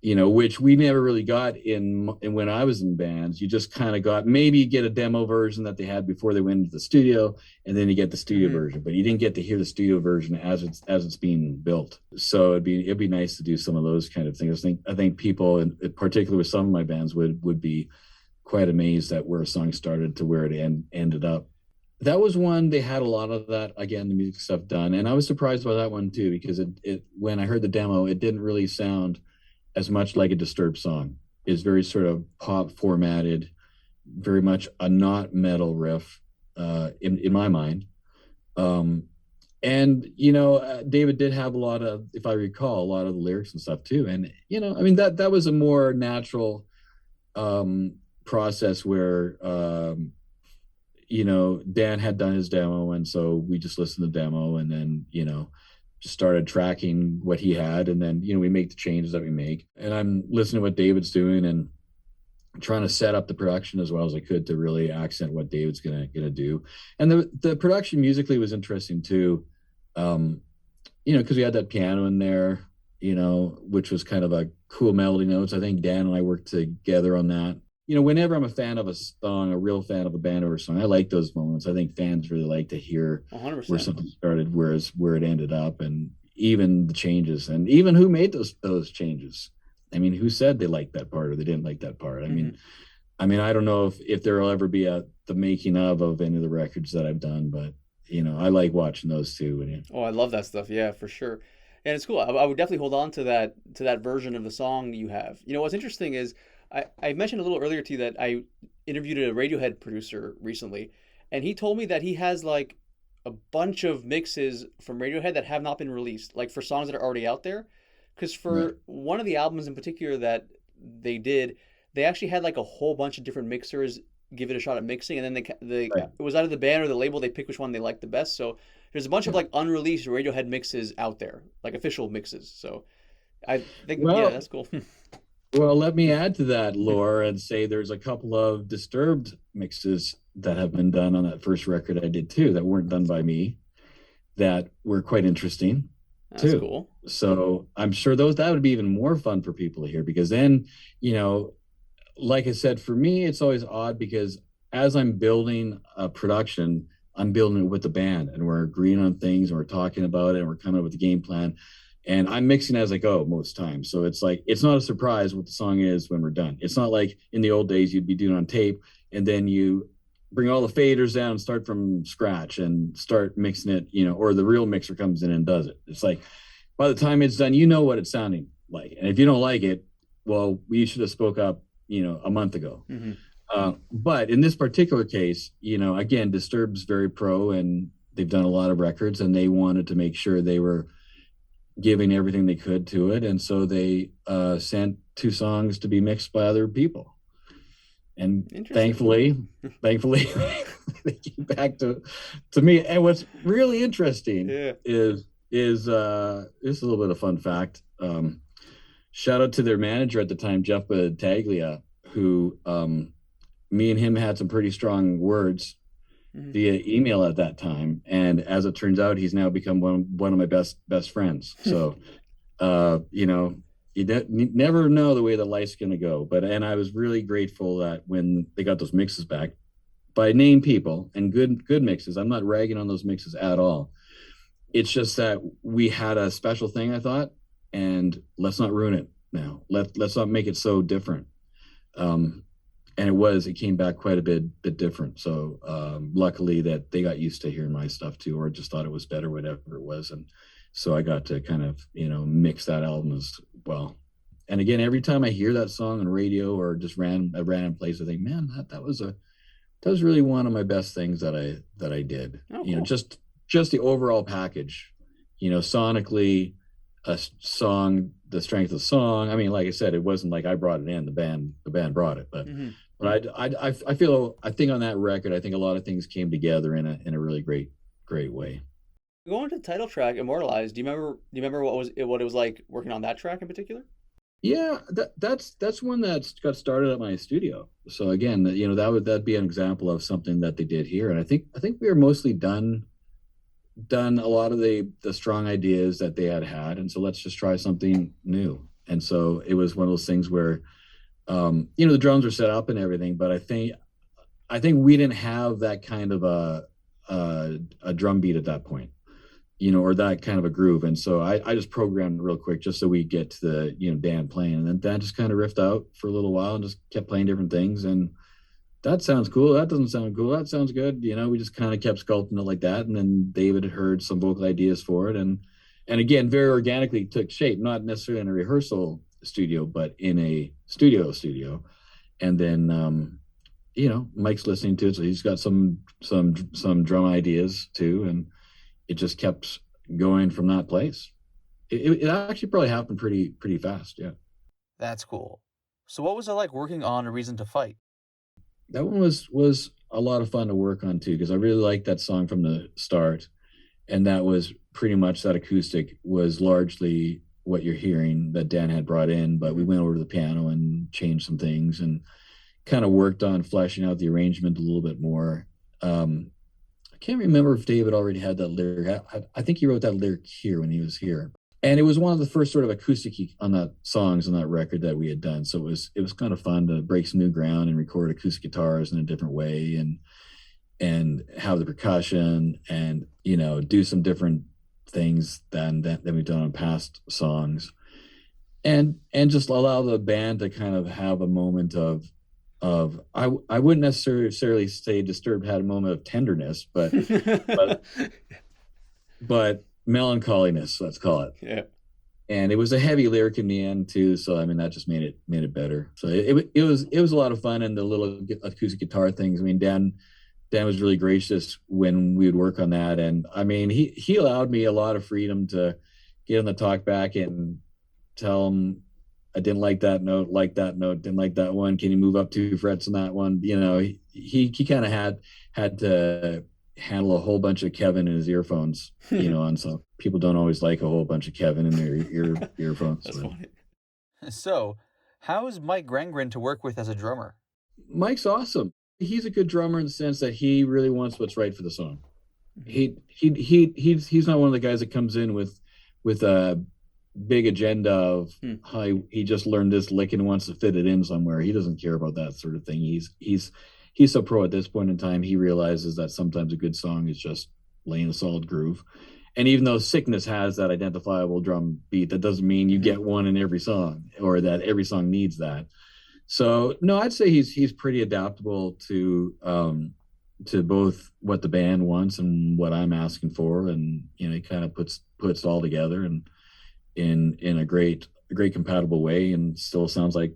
You know, which we never really got in when I was in bands. You just kind of got, maybe you get a demo version that they had before they went into the studio, and then you get the studio version, but you didn't get to hear the studio version as it's being built. So it'd be nice to do some of those kind of things. I think people, in particular with some of my bands, would be quite amazed at where a song started to where it ended up. That was one, they had a lot of that, again, the music stuff done, and I was surprised by that one too, because it when I heard the demo, it didn't really sound as much like a Disturbed song. It's very sort of pop formatted, very much a not metal riff, in my mind. And you know, David did have a lot of, if I recall, a lot of the lyrics and stuff too. And you know, I mean, that was a more natural process where you know, Dan had done his demo, and so we just listened to the demo, and then, you know, just started tracking what he had, and then, you know, we make the changes that we make. And I'm listening to what David's doing and trying to set up the production as well as I could to really accent what David's gonna do. And the production musically was interesting too, you know, because we had that piano in there, you know, which was kind of a cool melody notes. I think Dan and I worked together on that. You know, whenever I'm a fan of a song, a real fan of a band or a song, I like those moments. I think fans really like to hear 100%. Where something started, where it ended up, and even the changes, and even who made those changes. I mean, who said they liked that part or they didn't like that part? I mean, I don't know if there will ever be the making of any of the records that I've done, but you know, I like watching those too. Oh, I love that stuff. Yeah, for sure. And it's cool. I would definitely hold on to that version of the song you have. You know, what's interesting is, I mentioned a little earlier to you that I interviewed a Radiohead producer recently, and he told me that he has like a bunch of mixes from Radiohead that have not been released, like for songs that are already out there. Because for one of the albums in particular that they did, they actually had like a whole bunch of different mixers give it a shot at mixing, and then it was either the band or the label, they picked which one they liked the best. So there's a bunch of like unreleased Radiohead mixes out there, like official mixes. So I think, yeah, that's cool. Well, let me add to that lore and say there's a couple of Disturbed mixes that have been done on that first record I did too, that weren't done by me, that were quite interesting too. That's cool. So I'm sure that would be even more fun for people to hear, because then, you know, like I said, for me, it's always odd because as I'm building a production, I'm building it with the band, and we're agreeing on things, and we're talking about it, and we're coming up with a game plan. And I'm mixing as I go most times. So it's like, it's not a surprise what the song is when we're done. It's not like in the old days you'd be doing on tape and then you bring all the faders down and start from scratch and start mixing it, you know, or the real mixer comes in and does it. It's like, by the time it's done, you know what it's sounding like. And if you don't like it, well, we should have spoke up, you know, a month ago. But in this particular case, you know, again, Disturbed's very pro, and they've done a lot of records, and they wanted to make sure they were giving everything they could to it, and so they sent 2 songs to be mixed by other people, and thankfully they came back to me. And what's really interesting is is this is a little bit of fun fact. Shout out to their manager at the time, Jeff Battaglia, who me and him had some pretty strong words via email at that time, and as it turns out, he's now become one of my best friends. So you know, you never know the way that life's going to go. And I was really grateful that when they got those mixes back by named people and good mixes. I'm not ragging on those mixes at all. It's just that we had a special thing, I thought, and let's not ruin it now. Let's not make it so different. And it came back quite a bit different. So luckily that they got used to hearing my stuff too, or just thought it was better, whatever it was. And so I got to kind of, mix that album as well. And again, every time I hear that song on radio or just a random place, I think, man, that was really one of my best things that I did. Oh, cool. Just the overall package, sonically, a song, the strength of the song. I mean, like I said, it wasn't like I brought it in, the band brought it, but but I think on that record, I think a lot of things came together in a really great way. Going to the title track, Immortalized, do you remember what it was like working on that track in particular? Yeah, that's one that got started at my studio. So again, that'd be an example of something that they did here. And I think we were mostly done a lot of the strong ideas that they had. And so let's just try something new. And so it was one of those things where, the drums were set up and everything, but I think we didn't have that kind of a drum beat at that point, or that kind of a groove. And so I just programmed real quick just so we get to the, Dan playing. And then Dan just kind of riffed out for a little while and just kept playing different things. And that sounds cool. That doesn't sound cool. That sounds good. We just kind of kept sculpting it like that. And then David had heard some vocal ideas for it. And again, very organically took shape, not necessarily in a rehearsal studio, but in a studio. And then, Mike's listening to it. So he's got some drum ideas too. And it just kept going from that place. It actually probably happened pretty fast. Yeah. That's cool. So what was it like working on A Reason to Fight? That one was a lot of fun to work on too, because I really liked that song from the start. And that was pretty much, that acoustic was largely what you're hearing that Dan had brought in, but we went over to the piano and changed some things and kind of worked on fleshing out the arrangement a little bit more. I can't remember if David already had that lyric. I think he wrote that lyric here when he was here. And it was one of the first sort of acoustic on that songs on that record that we had done. So it was kind of fun to break some new ground and record acoustic guitars in a different way and have the percussion and, do some different things than we've done on past songs. And just allow the band to kind of have a moment of I wouldn't necessarily say Disturbed had a moment of tenderness, but melancholiness, let's call it. Yeah. And it was a heavy lyric in the end too, so I mean that just made it better. So it was a lot of fun, and the little acoustic guitar things. I mean, Dan was really gracious when we would work on that, and I mean he allowed me a lot of freedom to get on the talk back and tell him, I didn't like that note, didn't like that one. Can you move up 2 frets on that one? He kind of had to handle a whole bunch of Kevin in his earphones, and so people don't always like a whole bunch of Kevin in their earphones. That's funny. So, how is Mike Grengren to work with as a drummer? Mike's awesome. He's a good drummer in the sense that he really wants what's right for the song. He's not one of the guys that comes in with a big agenda of how he just learned this lick and wants to fit it in somewhere. He doesn't care about that sort of thing. He's so pro at this point in time. He realizes that sometimes a good song is just laying a solid groove. And even though Sickness has that identifiable drum beat, that doesn't mean you get one in every song or that every song needs that. So no, I'd say he's pretty adaptable to both what the band wants and what I'm asking for. And, he kind of puts it all together and in a great compatible way, and still sounds like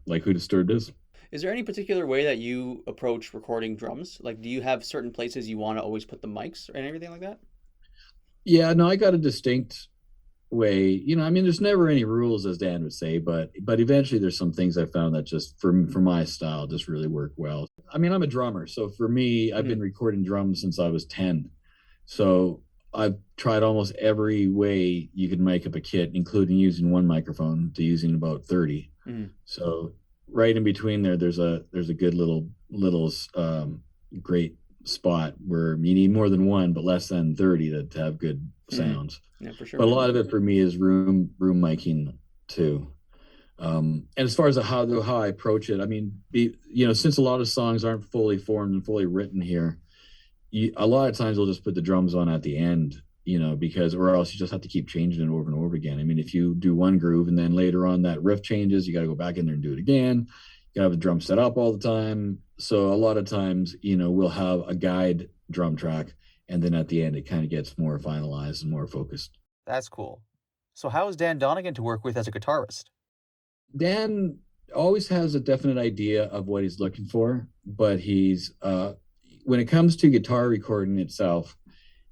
Who Disturbed is. Is there any particular way that you approach recording drums? Like, do you have certain places you want to always put the mics and everything like that? Yeah, no, I got a distinct way. I mean, there's never any rules, as Dan would say, but eventually there's some things I found that just for my style just really work well. I mean, I'm a drummer, so for me, I've been recording drums since I was 10. So I've tried almost every way you could make up a kit, including using one microphone to using about 30. Mhm. So right in between there, there's a good little great spot where you need more than one, but less than 30 to have good sounds. Yeah, for sure. But a lot of it for me is room miking too. And as far as how I approach it, I mean, since a lot of songs aren't fully formed and fully written here, a lot of times we'll just put the drums on at the end, because or else you just have to keep changing it over and over again. I mean, if you do one groove and then later on that riff changes, you got to go back in there and do it again. You have the drum set up all the time. So a lot of times, we'll have a guide drum track, and then at the end it kind of gets more finalized and more focused. That's cool. So how is Dan Donigan to work with as a guitarist? Dan always has a definite idea of what he's looking for, but he's when it comes to guitar recording itself,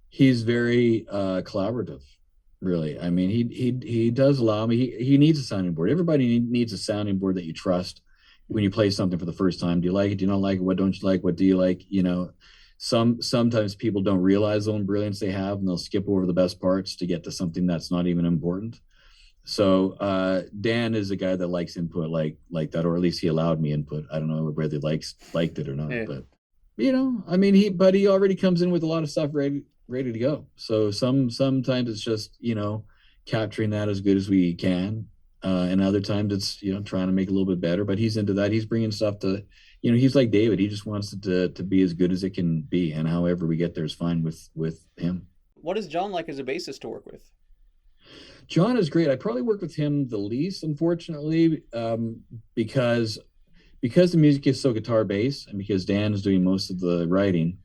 he's very collaborative. Really, I mean, he does allow me. He needs a sounding board. Everybody needs a sounding board that you trust when you play something for the first time. Do you like it? Do you not like it? What don't you like? What do you like? Sometimes people don't realize the own brilliance they have, and they'll skip over the best parts to get to something that's not even important. So Dan is a guy that likes input like that, or at least he allowed me input. I don't know whether he liked it or not, Yeah. but I mean, he already comes in with a lot of stuff ready to go. So sometimes it's just capturing that as good as we can, and other times it's trying to make it a little bit better. But he's into that. He's bringing stuff to he's like David. He just wants it to be as good as it can be, and however we get there is fine with him. What is John like as a bassist to work with? John is great. I probably work with him the least, unfortunately, because the music is so guitar based, and because Dan is doing most of the writing.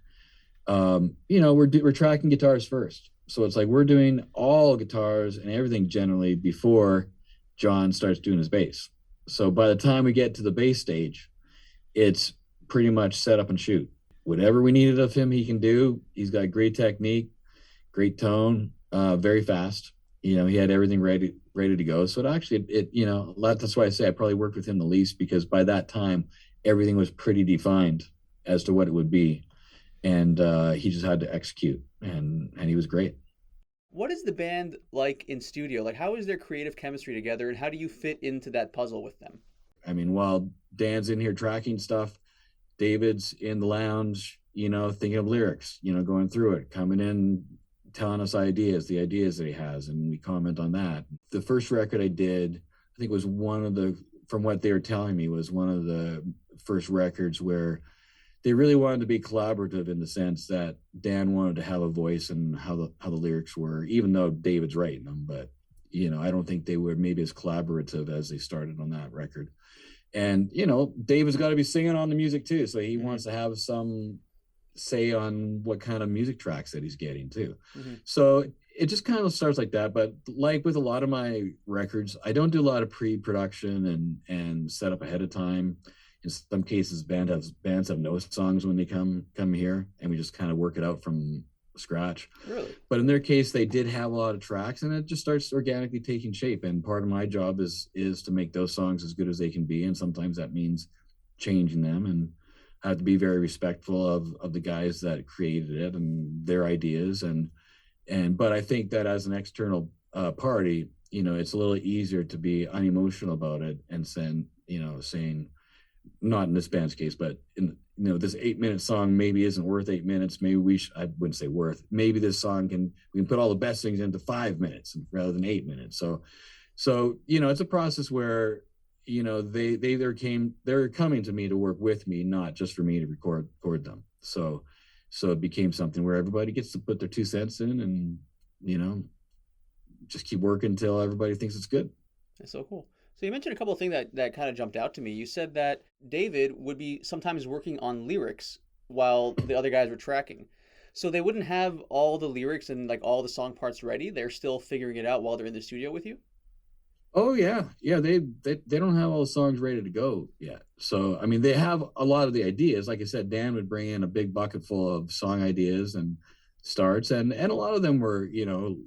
We're tracking guitars first, so it's like we're doing all guitars and everything generally before John starts doing his bass. So by the time we get to the bass stage, it's pretty much set up and shoot. Whatever we needed of him, he can do. He's got great technique, great tone, very fast. He had everything ready to go. So that's why I say I probably worked with him the least, because by that time everything was pretty defined as to what it would be, and he just had to execute, and he was great. What is the band like in studio? Like, how is their creative chemistry together, and how do you fit into that puzzle with them? I mean, while Dan's in here tracking stuff, David's in the lounge, thinking of lyrics, going through it, coming in, telling us the ideas that he has, and we comment on that. The first record I did, I think, was from what they were telling me, was one of the first records where they really wanted to be collaborative, in the sense that Dan wanted to have a voice in how the lyrics were, even though David's writing them. But I don't think they were maybe as collaborative as they started on that record. And David's got to be singing on the music too, so he wants to have some say on what kind of music tracks that he's getting too. So it just kind of starts like that. But like with a lot of my records, I don't do a lot of pre-production and set up ahead of time. In some cases, bands have no songs when they come here, and we just kind of work it out from scratch. Really? But in their case, they did have a lot of tracks, and it just starts organically taking shape. And part of my job is to make those songs as good as they can be, and sometimes that means changing them, and I have to be very respectful of the guys that created it and their ideas. But I think that as an external party, it's a little easier to be unemotional about it and saying, not in this band's case, but in this 8-minute song maybe isn't worth 8 minutes. Maybe I wouldn't say worth. Maybe this song we can put all the best things into 5 minutes rather than 8 minutes. So it's a process where they're coming to me to work with me, not just for me to record them. So it became something where everybody gets to put their 2 cents in, and just keep working until everybody thinks it's good. That's so cool. So you mentioned a couple of things that kind of jumped out to me. You said that David would be sometimes working on lyrics while the other guys were tracking. So they wouldn't have all the lyrics and like all the song parts ready. They're still figuring it out while they're in the studio with you? Oh yeah. They don't have all the songs ready to go yet. So I mean, they have a lot of the ideas. Like I said, Dan would bring in a big bucket full of song ideas and starts, and a lot of them were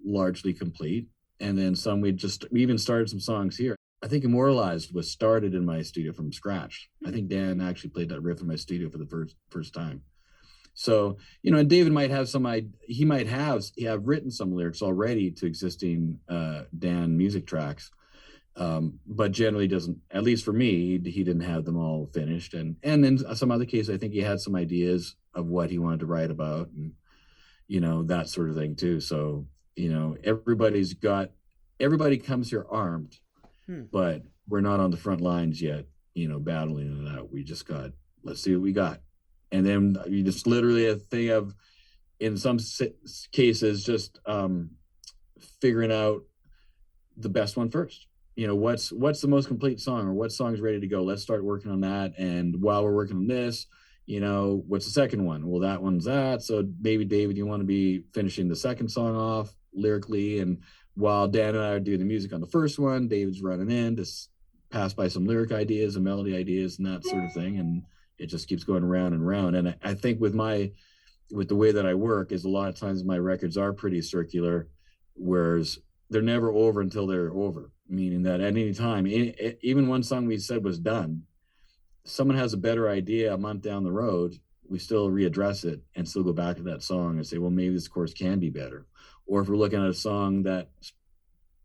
largely complete. And then some we even started some songs here. I think Immortalized was started in my studio from scratch. I think Dan actually played that riff in my studio for the first time. So, and David might have he might have written some lyrics already to existing Dan music tracks, but generally doesn't, at least for me, he didn't have them all finished. And in some other case, I think he had some ideas of what he wanted to write about, and that sort of thing too. So, everybody comes here armed, but we're not on the front lines yet, battling it out. We just let's see what we got. And then you just literally a thing of, in some cases, just figuring out the best one first. What's the most complete song, or what song's ready to go? Let's start working on that. And while we're working on this, what's the second one? Well, that one's that. So maybe, David, you want to be finishing the second song off lyrically. And while Dan and I are doing the music on the first one, David's running in to pass by some lyric ideas and melody ideas and that sort of thing. And it just keeps going around and around. And I think with the way that I work is, a lot of times my records are pretty circular, whereas they're never over until they're over, meaning that at any time, even one song we said was done, someone has a better idea a month down the road, we still readdress it and still go back to that song and say, well, maybe this chorus can be better. Or if we're looking at a song that's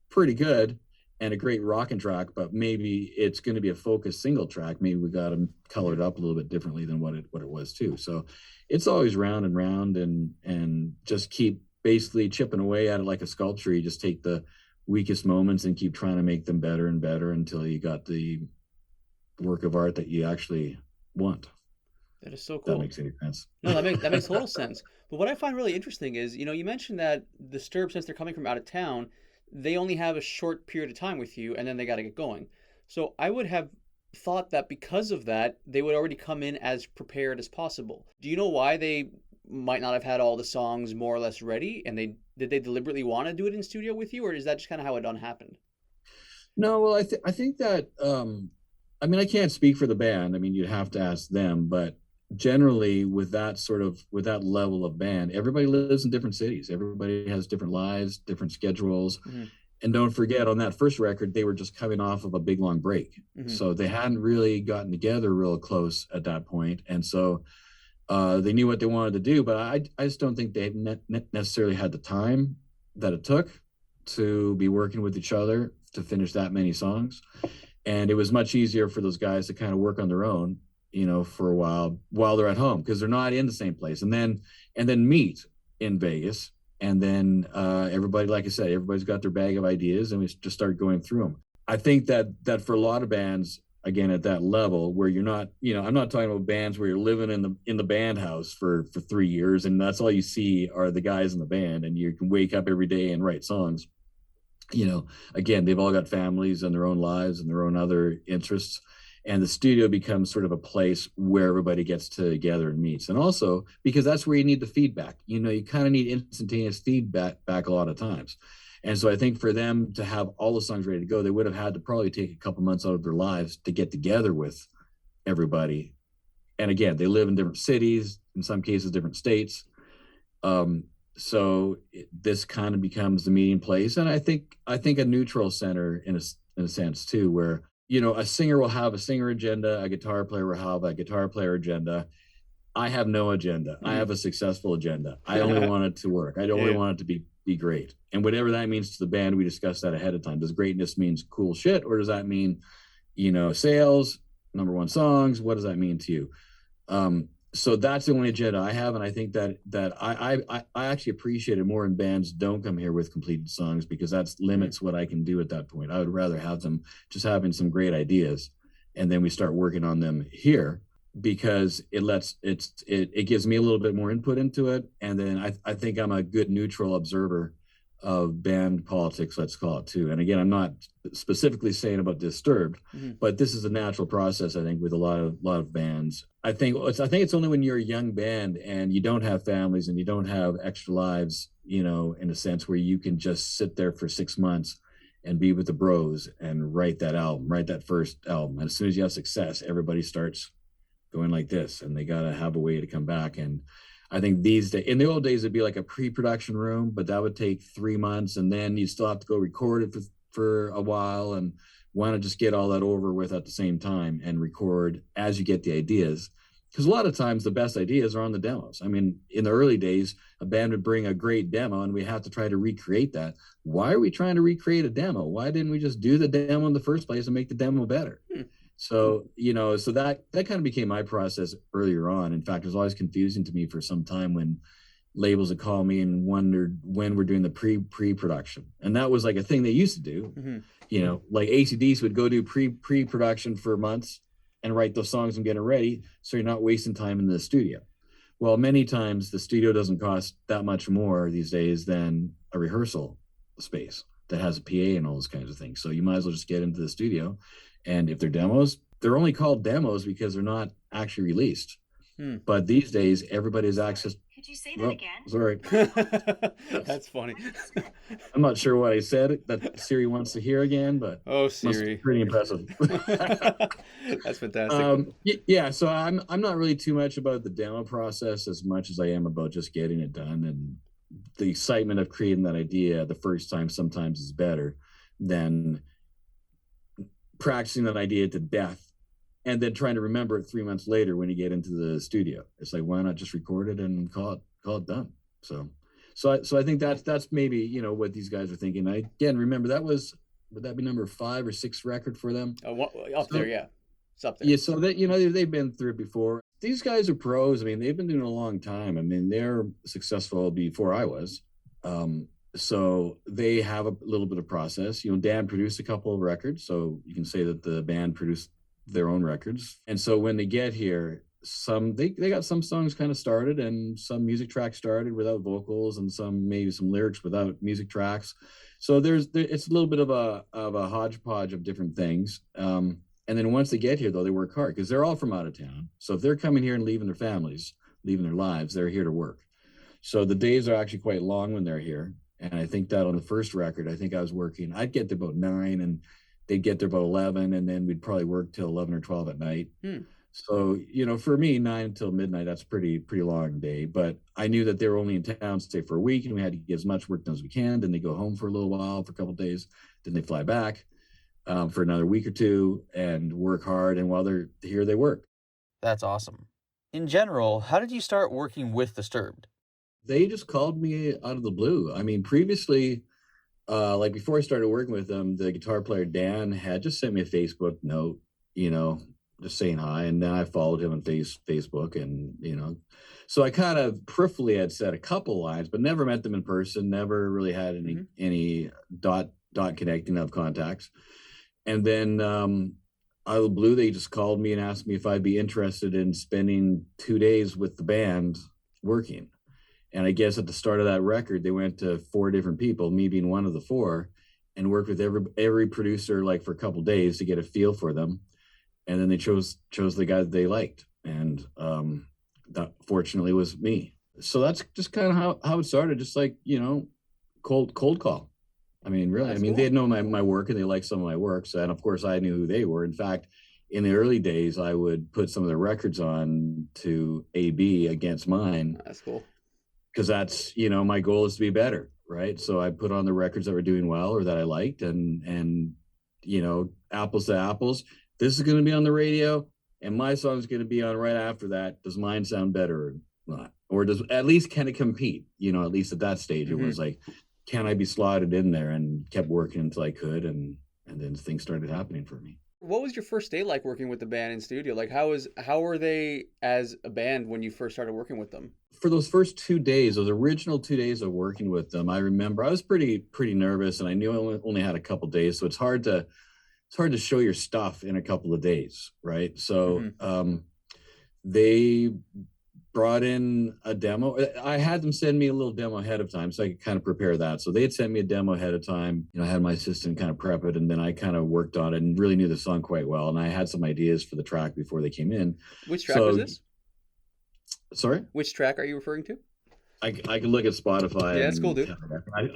pretty good and a great rocking track, but maybe it's going to be a focused single track, maybe we got them colored up a little bit differently than what it was too. So it's always round and round, and just keep basically chipping away at it like a sculpture. You just take the weakest moments and keep trying to make them better and better until you got the work of art that you actually want. That is so cool. That makes any sense? No, that makes total sense. But what I find really interesting is, you mentioned that Disturbed, since they're coming from out of town, they only have a short period of time with you, and then they got to get going. So I would have thought that because of that, they would already come in as prepared as possible. Do you know why they might not have had all the songs more or less ready? And did they deliberately want to do it in studio with you, or is that just kind of how it happened? No, well, I think that, I can't speak for the band. You'd have to ask them, but generally with that level of band, everybody lives in different cities. Everybody has different lives, different schedules. Mm-hmm. And don't forget, on that first record, they were just coming off of a big long break. Mm-hmm. So they hadn't really gotten together real close at that point. And so they knew what they wanted to do, but I just don't think they necessarily had the time that it took to be working with each other to finish that many songs. And it was much easier for those guys to kind of work on their own, for a while they're at home, because they're not in the same place, and then meet in Vegas. And then everybody, like I said, everybody's got their bag of ideas, and we just start going through them. I think that for a lot of bands, again, at that level where you're not, I'm not talking about bands where you're living in the band house for 3 years, and that's all you see are the guys in the band, and you can wake up every day and write songs. Again, they've all got families and their own lives and their own other interests. And the studio becomes sort of a place where everybody gets together and meets. And also because that's where you need the feedback. You kind of need instantaneous feedback a lot of times. And so I think for them to have all the songs ready to go, they would have had to probably take a couple months out of their lives to get together with everybody. And again, they live in different cities, in some cases, different states. So this kind of becomes the meeting place. And I think a neutral center in a sense too, where, a singer will have a singer agenda, a guitar player will have a guitar player agenda. I have no agenda. I have a successful agenda. I only want it to work. I only want it to be great. And whatever that means to the band, we discuss that ahead of time. Does greatness means cool shit, or does that mean, sales, number one songs? What does that mean to you? So that's the only agenda I have, and I think that I actually appreciate it more when bands don't come here with completed songs, because that limits what I can do at that point. I would rather have them just having some great ideas, and then we start working on them here, because it gives me a little bit more input into it, and then I think I'm a good neutral observer of band politics, let's call it too. And again, I'm not specifically saying about Disturbed, but this is a natural process, I think, with a lot of bands. I think it's only when you're a young band and you don't have families and you don't have extra lives, in a sense, where you can just sit there for 6 months and be with the bros and write that first album. And as soon as you have success, everybody starts going like this, and they got to have a way to come back. And I think these days, in the old days, it'd be like a pre-production room, but that would take 3 months, and then you still have to go record it for a while, and want to just get all that over with at the same time and record as you get the ideas. because a lot of times the best ideas are on the demos. I mean, in the early days, a band would bring a great demo and we have to try to recreate that. Why are we trying to recreate a demo? Why didn't we just do the demo in the first place and make the demo better? So, so that kind of became my process earlier on. In fact, it was always confusing to me for some time when labels would call me and wondered when we're doing the pre-production. And that was like a thing they used to do. Like AC/DC would go do pre-production for months and write those songs and get it ready, so you're not wasting time in the studio. Well, many times the studio doesn't cost that much more these days than a rehearsal space that has a PA and all those kinds of things. So you might as well just get into the studio. And if they're demos, they're only called demos because they're not actually released. But these days, everybody has access. Could you say that again? Sorry. That's funny. I'm not sure what I said that Siri wants to hear again, but oh, Siri, pretty impressive. That's fantastic. Yeah, so I'm not really too much about the demo process as much as I am about just getting it done, and the excitement of creating that idea the first time sometimes is better than practicing that idea to death and then trying to remember it 3 months later when you get into the studio. It's like, why not just record it and call it done? So I think that's maybe, what these guys are thinking. Again, remember would that be number 5 or 6 record for them? There, yeah. It's up there. Yeah, so that, they've been through it before. These guys are pros. I mean, they've been doing it a long time. I mean, they're successful before I was. So they have a little bit of process. Dan produced a couple of records, so you can say that the band produced their own records. And so when they get here, they got some songs kind of started and some music tracks started without vocals and maybe some lyrics without music tracks. So it's a little bit of a hodgepodge of different things. And then once they get here, though, they work hard because they're all from out of town. So if they're coming here and leaving their families, leaving their lives, they're here to work. So the days are actually quite long when they're here. And I think that on the first record, I think I was working, I'd get there about 9 and they'd get there about 11, and then we'd probably work till 11 or 12 at night. So, for me, 9 until midnight, that's pretty long day. But I knew that they were only in town, stay for a week, and we had to get as much work done as we can. Then they go home for a little while, for a couple of days. Then they fly back for another week or two and work hard. And while they're here, they work. That's awesome. In general, how did you start working with Disturbed? They just called me out of the blue. I mean, previously, like before I started working with them, the guitar player Dan had just sent me a Facebook note, just saying hi. And then I followed him on Facebook and, so I kind of peripherally had said a couple lines, but never met them in person, never really had any dot connecting of contacts. And then out of the blue, they just called me and asked me if I'd be interested in spending 2 days with the band working. And I guess at the start of that record, they went to 4 different people, me being one of the 4, and worked with every producer like for a couple of days to get a feel for them. And then they chose the guy that they liked. And that fortunately was me. So that's just kind of how it started, just like, cold call. I mean, really, That's I mean, cool. they had known my work and they liked some of my work. So, and of course I knew who they were. In fact, in the early days, I would put some of their records on to A/B against mine. That's cool. Because that's, my goal is to be better, right? So I put on the records that were doing well or that I liked, and apples to apples. This is going to be on the radio, and my song's going to be on right after that. Does mine sound better or not? Or does at least can it compete? At least at that stage, it was like, can I be slotted in there? And kept working until I could, and then things started happening for me. What was your first day like working with the band in studio? Like, how were they as a band when you first started working with them? For those first 2 days, those original 2 days of working with them, I remember I was pretty nervous, and I knew I only had a couple of days, so it's hard to show your stuff in a couple of days, right? So they brought in a demo. I had them send me a little demo ahead of time so I could kind of prepare that. So they had sent me a demo ahead of time. I had my assistant kind of prep it, and then I kind of worked on it and really knew the song quite well. And I had some ideas for the track before they came in. Which track was this? Sorry? Which track are you referring to? I can look at Spotify. Yeah, that's cool, dude.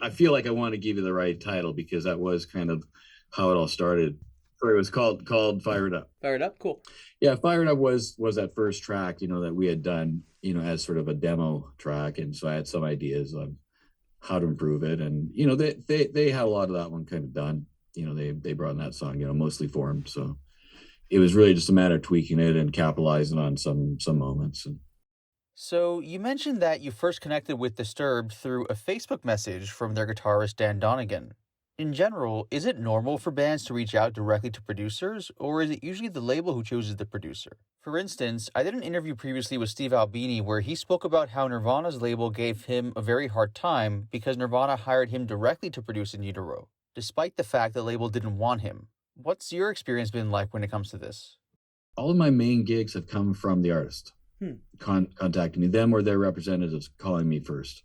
I feel like I want to give you the right title because that was kind of how it all started. It was called Fire It Up. Fire It Up, cool. Yeah, Fire It Up was that first track, that we had done, as sort of a demo track. And so I had some ideas on how to improve it. And, they had a lot of that one kind of done. They brought in that song, mostly for them. So, it was really just a matter of tweaking it and capitalizing on some moments. And So, you mentioned that you first connected with Disturbed through a Facebook message from their guitarist Dan Donigan. In general, is it normal for bands to reach out directly to producers, or is it usually the label who chooses the producer? For instance, I did an interview previously with Steve Albini where he spoke about how Nirvana's label gave him a very hard time because Nirvana hired him directly to produce In Utero, despite the fact the label didn't want him. What's your experience been like when it comes to this? all of my main gigs have come from the artist contacting me, them or their representatives calling me first.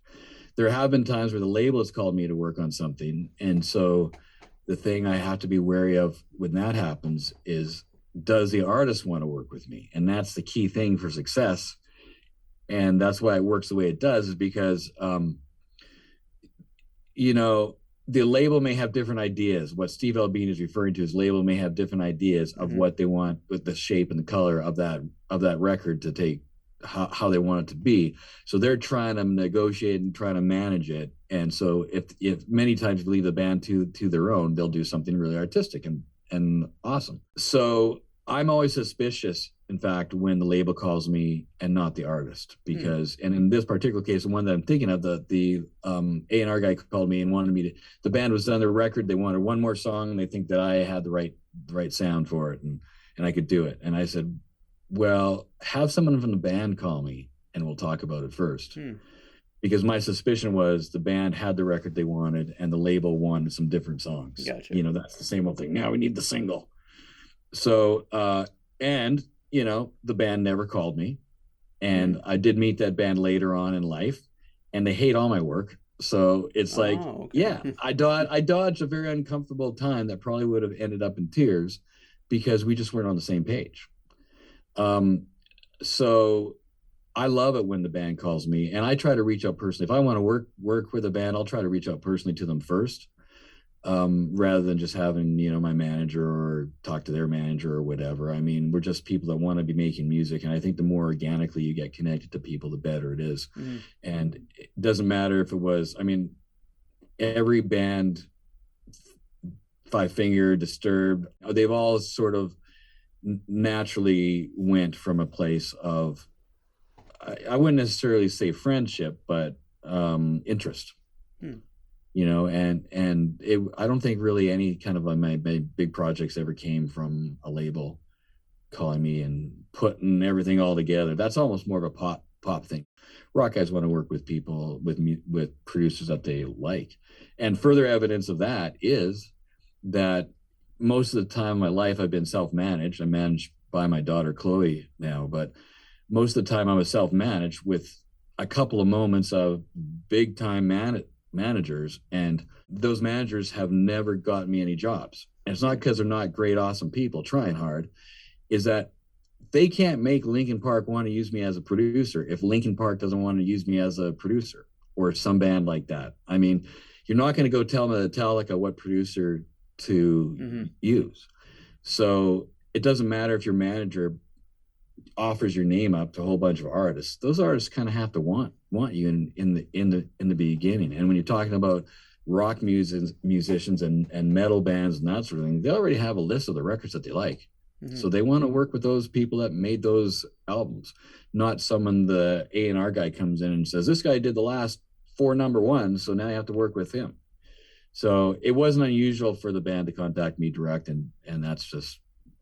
There have been times where the label has called me to work on something. And so the thing I have to be wary of when that happens is, does the artist want to work with me? And that's the key thing for success. And that's why it works the way it does, is because, the label may have different ideas. What Steve Albini is referring to, his label may have different ideas of what they want with the shape and the color of that record to take, how they want it to be. So they're trying to negotiate and trying to manage it. And so if many times you leave the band to their own, they'll do something really artistic and awesome. So I'm always suspicious, in fact, when the label calls me and not the artist, because, and in this particular case, the one that I'm thinking of, the A&R guy called me and wanted me to, the band was done their record. They wanted one more song and they think that I had the right sound for it and I could do it. And I said, well, have someone from the band call me and we'll talk about it first. Because my suspicion was the band had the record they wanted and the label wanted some different songs. Gotcha. That's the same old thing. Now we need the single. So, the band never called me, and I did meet that band later on in life, and they hate all my work. So it's I dodged a very uncomfortable time that probably would have ended up in tears because we just weren't on the same page. So I love it when the band calls me, and I try to reach out personally. If I want to work with a band, I'll try to reach out personally to them first. Rather than just having, my manager or talk to their manager or whatever. I mean, we're just people that want to be making music. And I think the more organically you get connected to people, the better it is. And it doesn't matter if it was, every band, Five Finger, Disturbed, they've all sort of naturally went from a place of, I wouldn't necessarily say friendship, but interest. I don't think really any kind of my big projects ever came from a label calling me and putting everything all together. That's almost more of a pop thing. Rock guys want to work with people, with producers that they like. And further evidence of that is that most of the time in my life, I've been self-managed. I'm managed by my daughter, Chloe, now, but most of the time I was self-managed with a couple of moments of big time managers, and those managers have never gotten me any jobs. And it's not because they're not great, awesome people trying hard, is that they can't make Linkin Park want to use me as a producer if Linkin Park doesn't want to use me as a producer, or some band like that. I mean, you're not going to go tell Metallica what producer to use. So it doesn't matter if your manager offers your name up to a whole bunch of artists. Those artists kind of have to want you in the beginning. And when you're talking about rock musicians and metal bands and that sort of thing, they already have a list of the records that they like. So they want to work with those people that made those albums, not someone the A&R guy comes in and says, this guy did the last 4 number ones, so now you have to work with him. So it wasn't unusual for the band to contact me direct, and that's just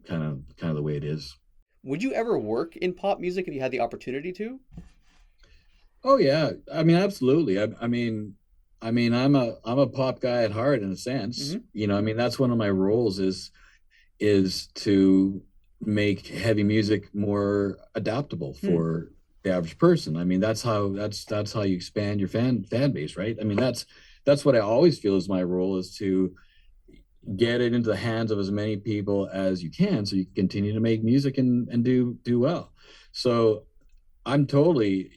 kind of the way it is. Would you ever work in pop music if you had the opportunity to? Oh yeah, absolutely. I'm a pop guy at heart in a sense. That's one of my roles is to make heavy music more adaptable for the average person. That's how you expand your fan base, right? That's what I always feel is my role, is to get it into the hands of as many people as you can, so you can continue to make music and do well. So I'm totally,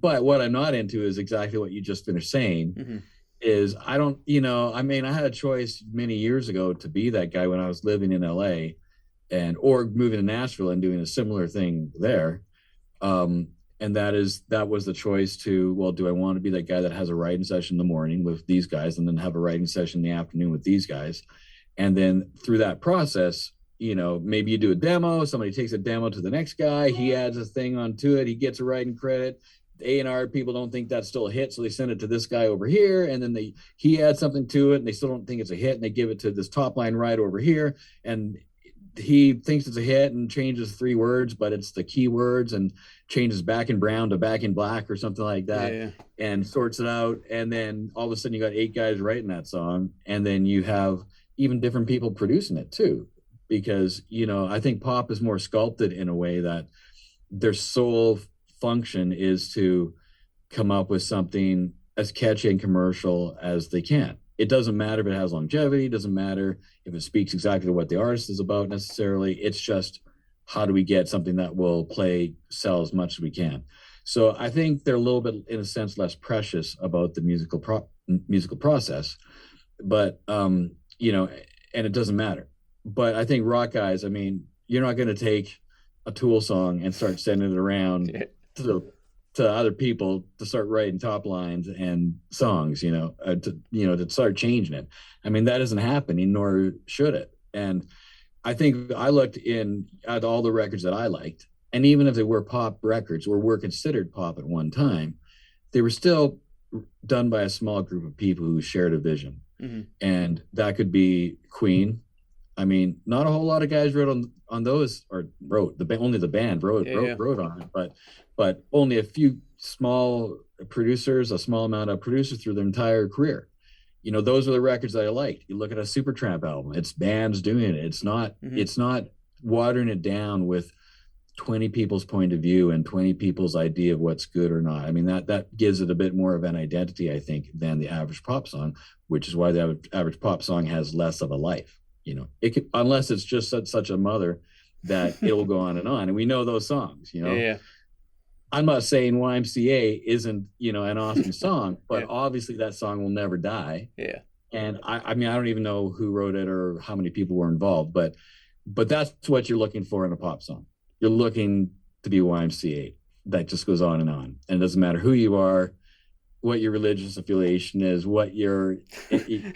but what I'm not into is exactly what you just finished saying. Is I don't, I had a choice many years ago to be that guy when I was living in LA or moving to Nashville and doing a similar thing there. And that was the choice to, well, do I want to be that guy that has a writing session in the morning with these guys and then have a writing session in the afternoon with these guys? And then through that process, maybe you do a demo, somebody takes a demo to the next guy, he adds a thing onto it, he gets a writing credit. A&R people don't think that's still a hit, so they send it to this guy over here, and then he adds something to it, and they still don't think it's a hit, and they give it to this top line writer over here, and he thinks it's a hit and changes 3 words, but it's the key words, and changes back in brown to back in black or something like that, and sorts it out, and then all of a sudden you got 8 guys writing that song, and then you have even different people producing it too, because I think pop is more sculpted in a way that their sole function is to come up with something as catchy and commercial as they can. It doesn't matter if it has longevity, it doesn't matter if it speaks exactly to what the artist is about necessarily. It's just, how do we get something that will sell as much as we can? So I think they're a little bit, in a sense, less precious about the musical process, but and it doesn't matter. But I think rock guys, you're not going to take a Tool song and start sending it around to other people to start writing top lines and songs, to start changing it. That isn't happening, nor should it. And I think I looked at all the records that I liked, and even if they were pop records or were considered pop at one time, they were still done by a small group of people who shared a vision. And that could be Queen. Not a whole lot of guys wrote on those, or only the band wrote on it, but only a few small producers, a small amount of producers through their entire career. Those are the records that I liked. You look at a Supertramp album, it's bands doing it. It's not watering it down with 20 people's point of view and 20 people's idea of what's good or not. That gives it a bit more of an identity, I think, than the average pop song, which is why the average pop song has less of a life. It could, unless it's just such a mother that it will go on, and we know those songs. I'm not saying YMCA isn't an awesome song, but obviously that song will never die. And I don't even know who wrote it or how many people were involved, but that's what you're looking for in a pop song. You're looking to be YMCA. That just goes on, and it doesn't matter who you are, what your religious affiliation is, what your, you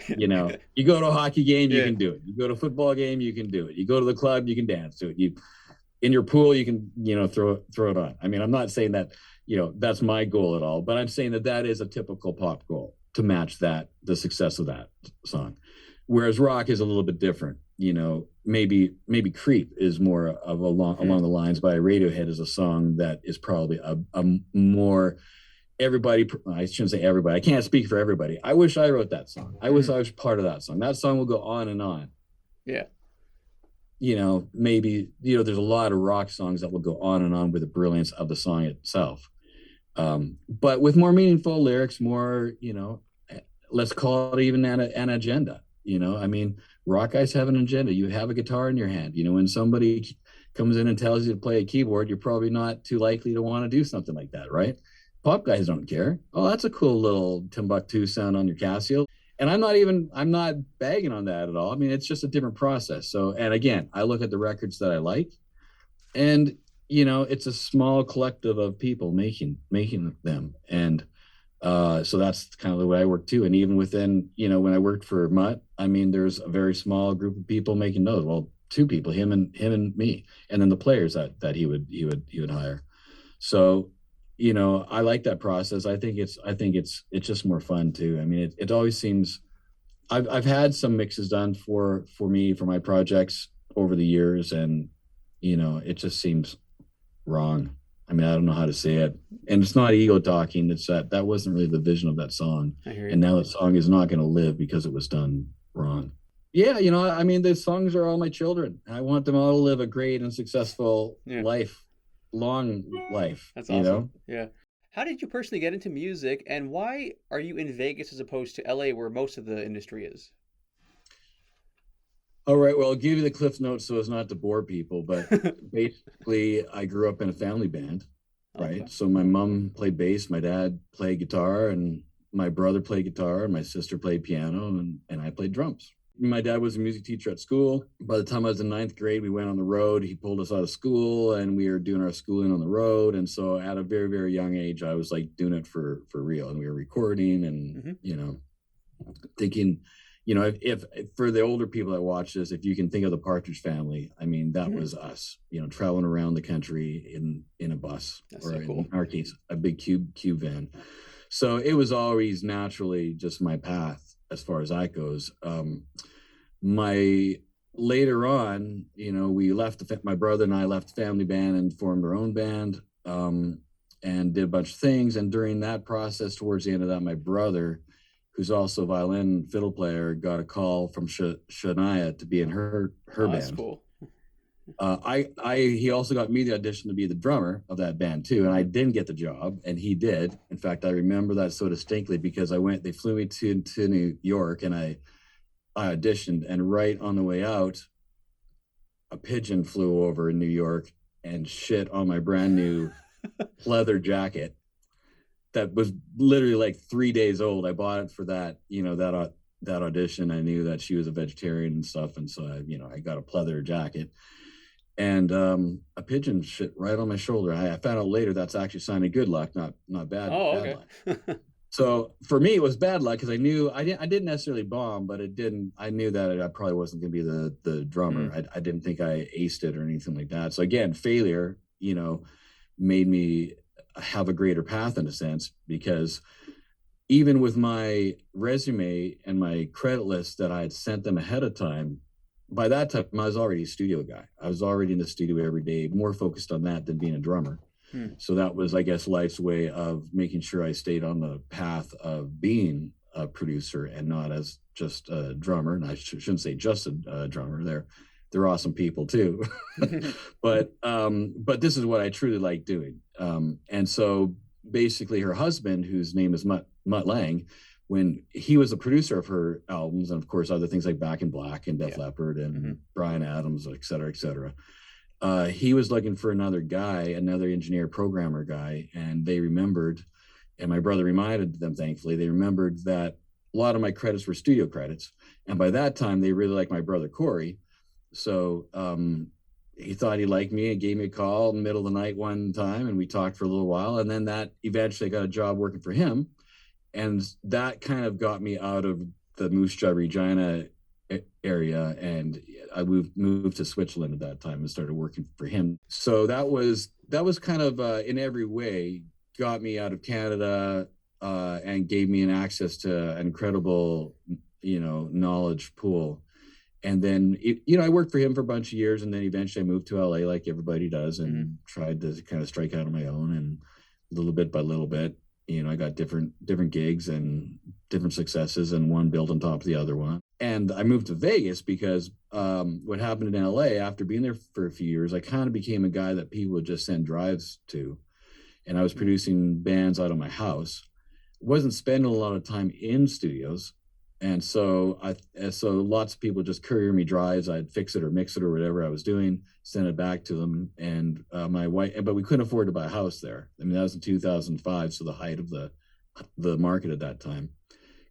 go to a hockey game, you can do it. You go to a football game, you can do it. You go to the club, you can dance to it. In your pool, you can, throw it on. I'm not saying that, that's my goal at all, but I'm saying that is a typical pop goal, to match the success of that song. Whereas rock is a little bit different. Maybe Creep is more of along the lines by Radiohead, is a song that is probably a more, everybody, I shouldn't say everybody, I can't speak for everybody. I wish I wrote that song. I wish I was part of that song. That song will go on and on. Maybe, there's a lot of rock songs that will go on and on with the brilliance of the song itself. But with more meaningful lyrics, more, let's call it even an agenda. Rock guys have an agenda. You have a guitar in your hand. When somebody comes in and tells you to play a keyboard, you're probably not too likely to want to do something like that, right? Pop guys don't care. Oh, that's a cool little Timbuktu sound on your Casio. And I'm not bagging on that at all. It's just a different process. So, and again, I look at the records that I like, and, it's a small collective of people making them. And so that's kind of the way I work too. And even within, when I worked for Mutt, there's a very small group of people making those. Well, 2 people, him and me, and then the players that he would hire. So, I like that process. I think it's just more fun too. It always seems, I've had some mixes done for me, for my projects over the years, and it just seems wrong. I don't know how to say it, and it's not ego talking. It's that wasn't really the vision of that song, and now the song is not going to live because it was done wrong. Yeah, the songs are all my children. I want them all to live a great and successful life. Long life. That's awesome. Yeah. How did you personally get into music, and why are you in Vegas as opposed to LA, where most of the industry is? All right, well, I'll give you the Cliff Notes so as not to bore people, but basically I grew up in a family band, right? Okay. So my mom played bass, my dad played guitar, and my brother played guitar, and my sister played piano, and I played drums. My dad was a music teacher at school. By the time I was in 9th grade, we went on the road. He pulled us out of school, and we were doing our schooling on the road. And so at a very, very young age, I was like doing it for real. And we were recording and, thinking, you know, if for the older people that watch this, if you can think of the Partridge Family, I mean, that was us, you know, traveling around the country in a bus. That's or so cool. in our case, a big cube van. So it was always naturally just my path as far as that goes. Later on, you know, we left my brother and I left the family band and formed our own band, and did a bunch of things. And during that process, towards the end of that, my brother, who's also a violin and fiddle player, got a call from Shania to be in her band. That's cool. He also got me the audition to be the drummer of that band too, and I didn't get the job, and he did. In fact, I remember that so distinctly because they flew me to New York, and I auditioned, and right on the way out, a pigeon flew over in New York and shit on my brand new leather jacket that was literally like 3 days old. I bought it for that, you know, that audition. I knew that she was a vegetarian and stuff, and so I got a pleather jacket, and a pigeon shit right on my shoulder. I found out later that's actually a sign of good luck, not bad. Oh, bad okay. luck. So for me, it was bad luck because I knew I didn't necessarily bomb, but I knew that I probably wasn't going to be the drummer. I didn't think I aced it or anything like that. So again, failure, you know, made me have a greater path in a sense, because even with my resume and my credit list that I had sent them ahead of time, by that time I was already a studio guy. I was already in the studio every day, more focused on that than being a drummer. So that was, I guess, life's way of making sure I stayed on the path of being a producer and not as just a drummer. And I shouldn't say just a drummer. They're awesome people too. but this is what I truly like doing. And so basically her husband, whose name is Mutt Lang, when he was a producer of her albums, and of course other things like Back in Black and Def Leppard and Bryan Adams, et cetera, he was looking for another engineer programmer guy, and they remembered, and my brother reminded them, thankfully, they remembered that a lot of my credits were studio credits. And by that time, they really liked my brother, Corey. So he thought he liked me and gave me a call in the middle of the night one time, and we talked for a little while. And then that eventually got a job working for him. And that kind of got me out of the Moose Jaw, Regina area, and I moved to Switzerland at that time and started working for him. So that was kind of in every way got me out of Canada, and gave me an access to an incredible, you know, knowledge pool. And then I worked for him for a bunch of years, and then eventually I moved to LA like everybody does, and tried to kind of strike out on my own, and little bit by little bit, you know, I got different gigs and different successes, and one built on top of the other one. And I moved to Vegas because what happened in LA, after being there for a few years, I kind of became a guy that people would just send drives to. And I was producing bands out of my house. Wasn't spending a lot of time in studios. And so lots of people just courier me drives. I'd fix it or mix it or whatever I was doing, send it back to them. And my wife, but we couldn't afford to buy a house there. I mean, that was in 2005, so the height of the market at that time.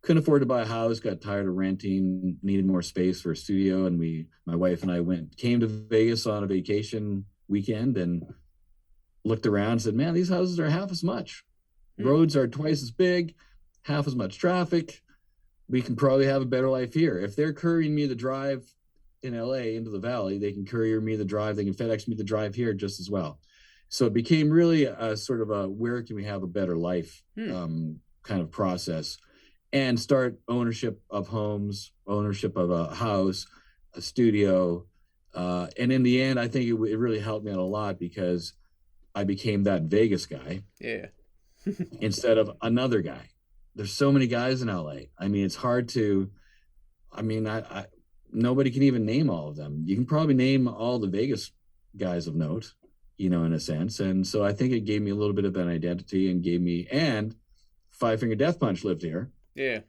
Couldn't afford to buy a house, got tired of renting, needed more space for a studio. And my wife and I came to Vegas on a vacation weekend and looked around and said, man, these houses are half as much. Roads are twice as big, half as much traffic. We can probably have a better life here. If they're couriering me the drive in LA into the Valley, they can courier me the drive, they can FedEx me the drive here just as well. So it became really a sort of a, where can we have a better life kind of process, and start ownership of homes, ownership of a house, a studio. And in the end, I think it really helped me out a lot, because I became that Vegas guy instead of another guy. There's so many guys in LA. I mean, it's hard to, nobody can even name all of them. You can probably name all the Vegas guys of note, you know, in a sense. And so I think it gave me a little bit of an identity, and Five Finger Death Punch lived here. Yeah.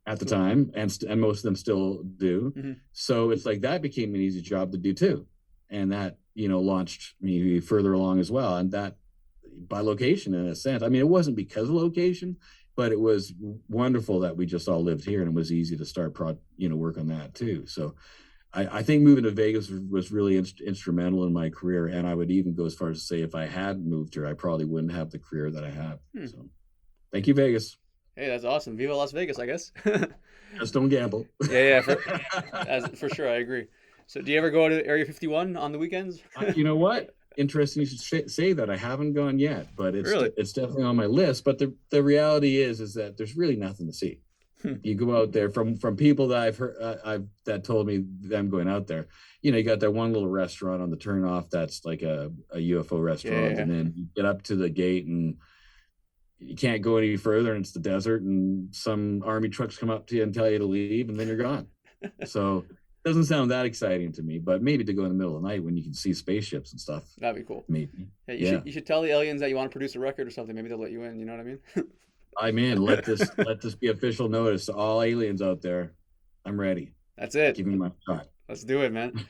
At the time, and most of them still do. So it's like that became an easy job to do too. And that, you know, launched me further along as well. And that by location, in a sense. I mean, it wasn't because of location, but it was wonderful that we just all lived here, and it was easy to start work on that too. So I think moving to Vegas was really instrumental in my career. And I would even go as far as to say, if I hadn't moved here, I probably wouldn't have the career that I have. So thank you, Vegas. Hey, that's awesome. Viva Las Vegas, I guess. Just don't gamble. Yeah, for sure, I agree. So, do you ever go to Area 51 on the weekends? You know what? Interesting you should say that. I haven't gone yet, but Really? it's definitely on my list. But the reality is that there's really nothing to see. You go out there from people that I've heard, that told me them going out there. You know, you got that one little restaurant on the turnoff that's like a UFO restaurant, Yeah. and then you get up to the gate and you can't go any further, and it's the desert, and some army trucks come up to you and tell you to leave, and then you're gone. So it doesn't sound that exciting to me, but maybe to go in the middle of the night when you can see spaceships and stuff, That'd be cool. maybe. Yeah, Yeah. you should tell the aliens that you want to produce a record or something. Maybe they'll let you in. You know what I mean? I'm in. Let this be official notice to all aliens out there. I'm ready. That's it. Give me my shot. Let's do it, man.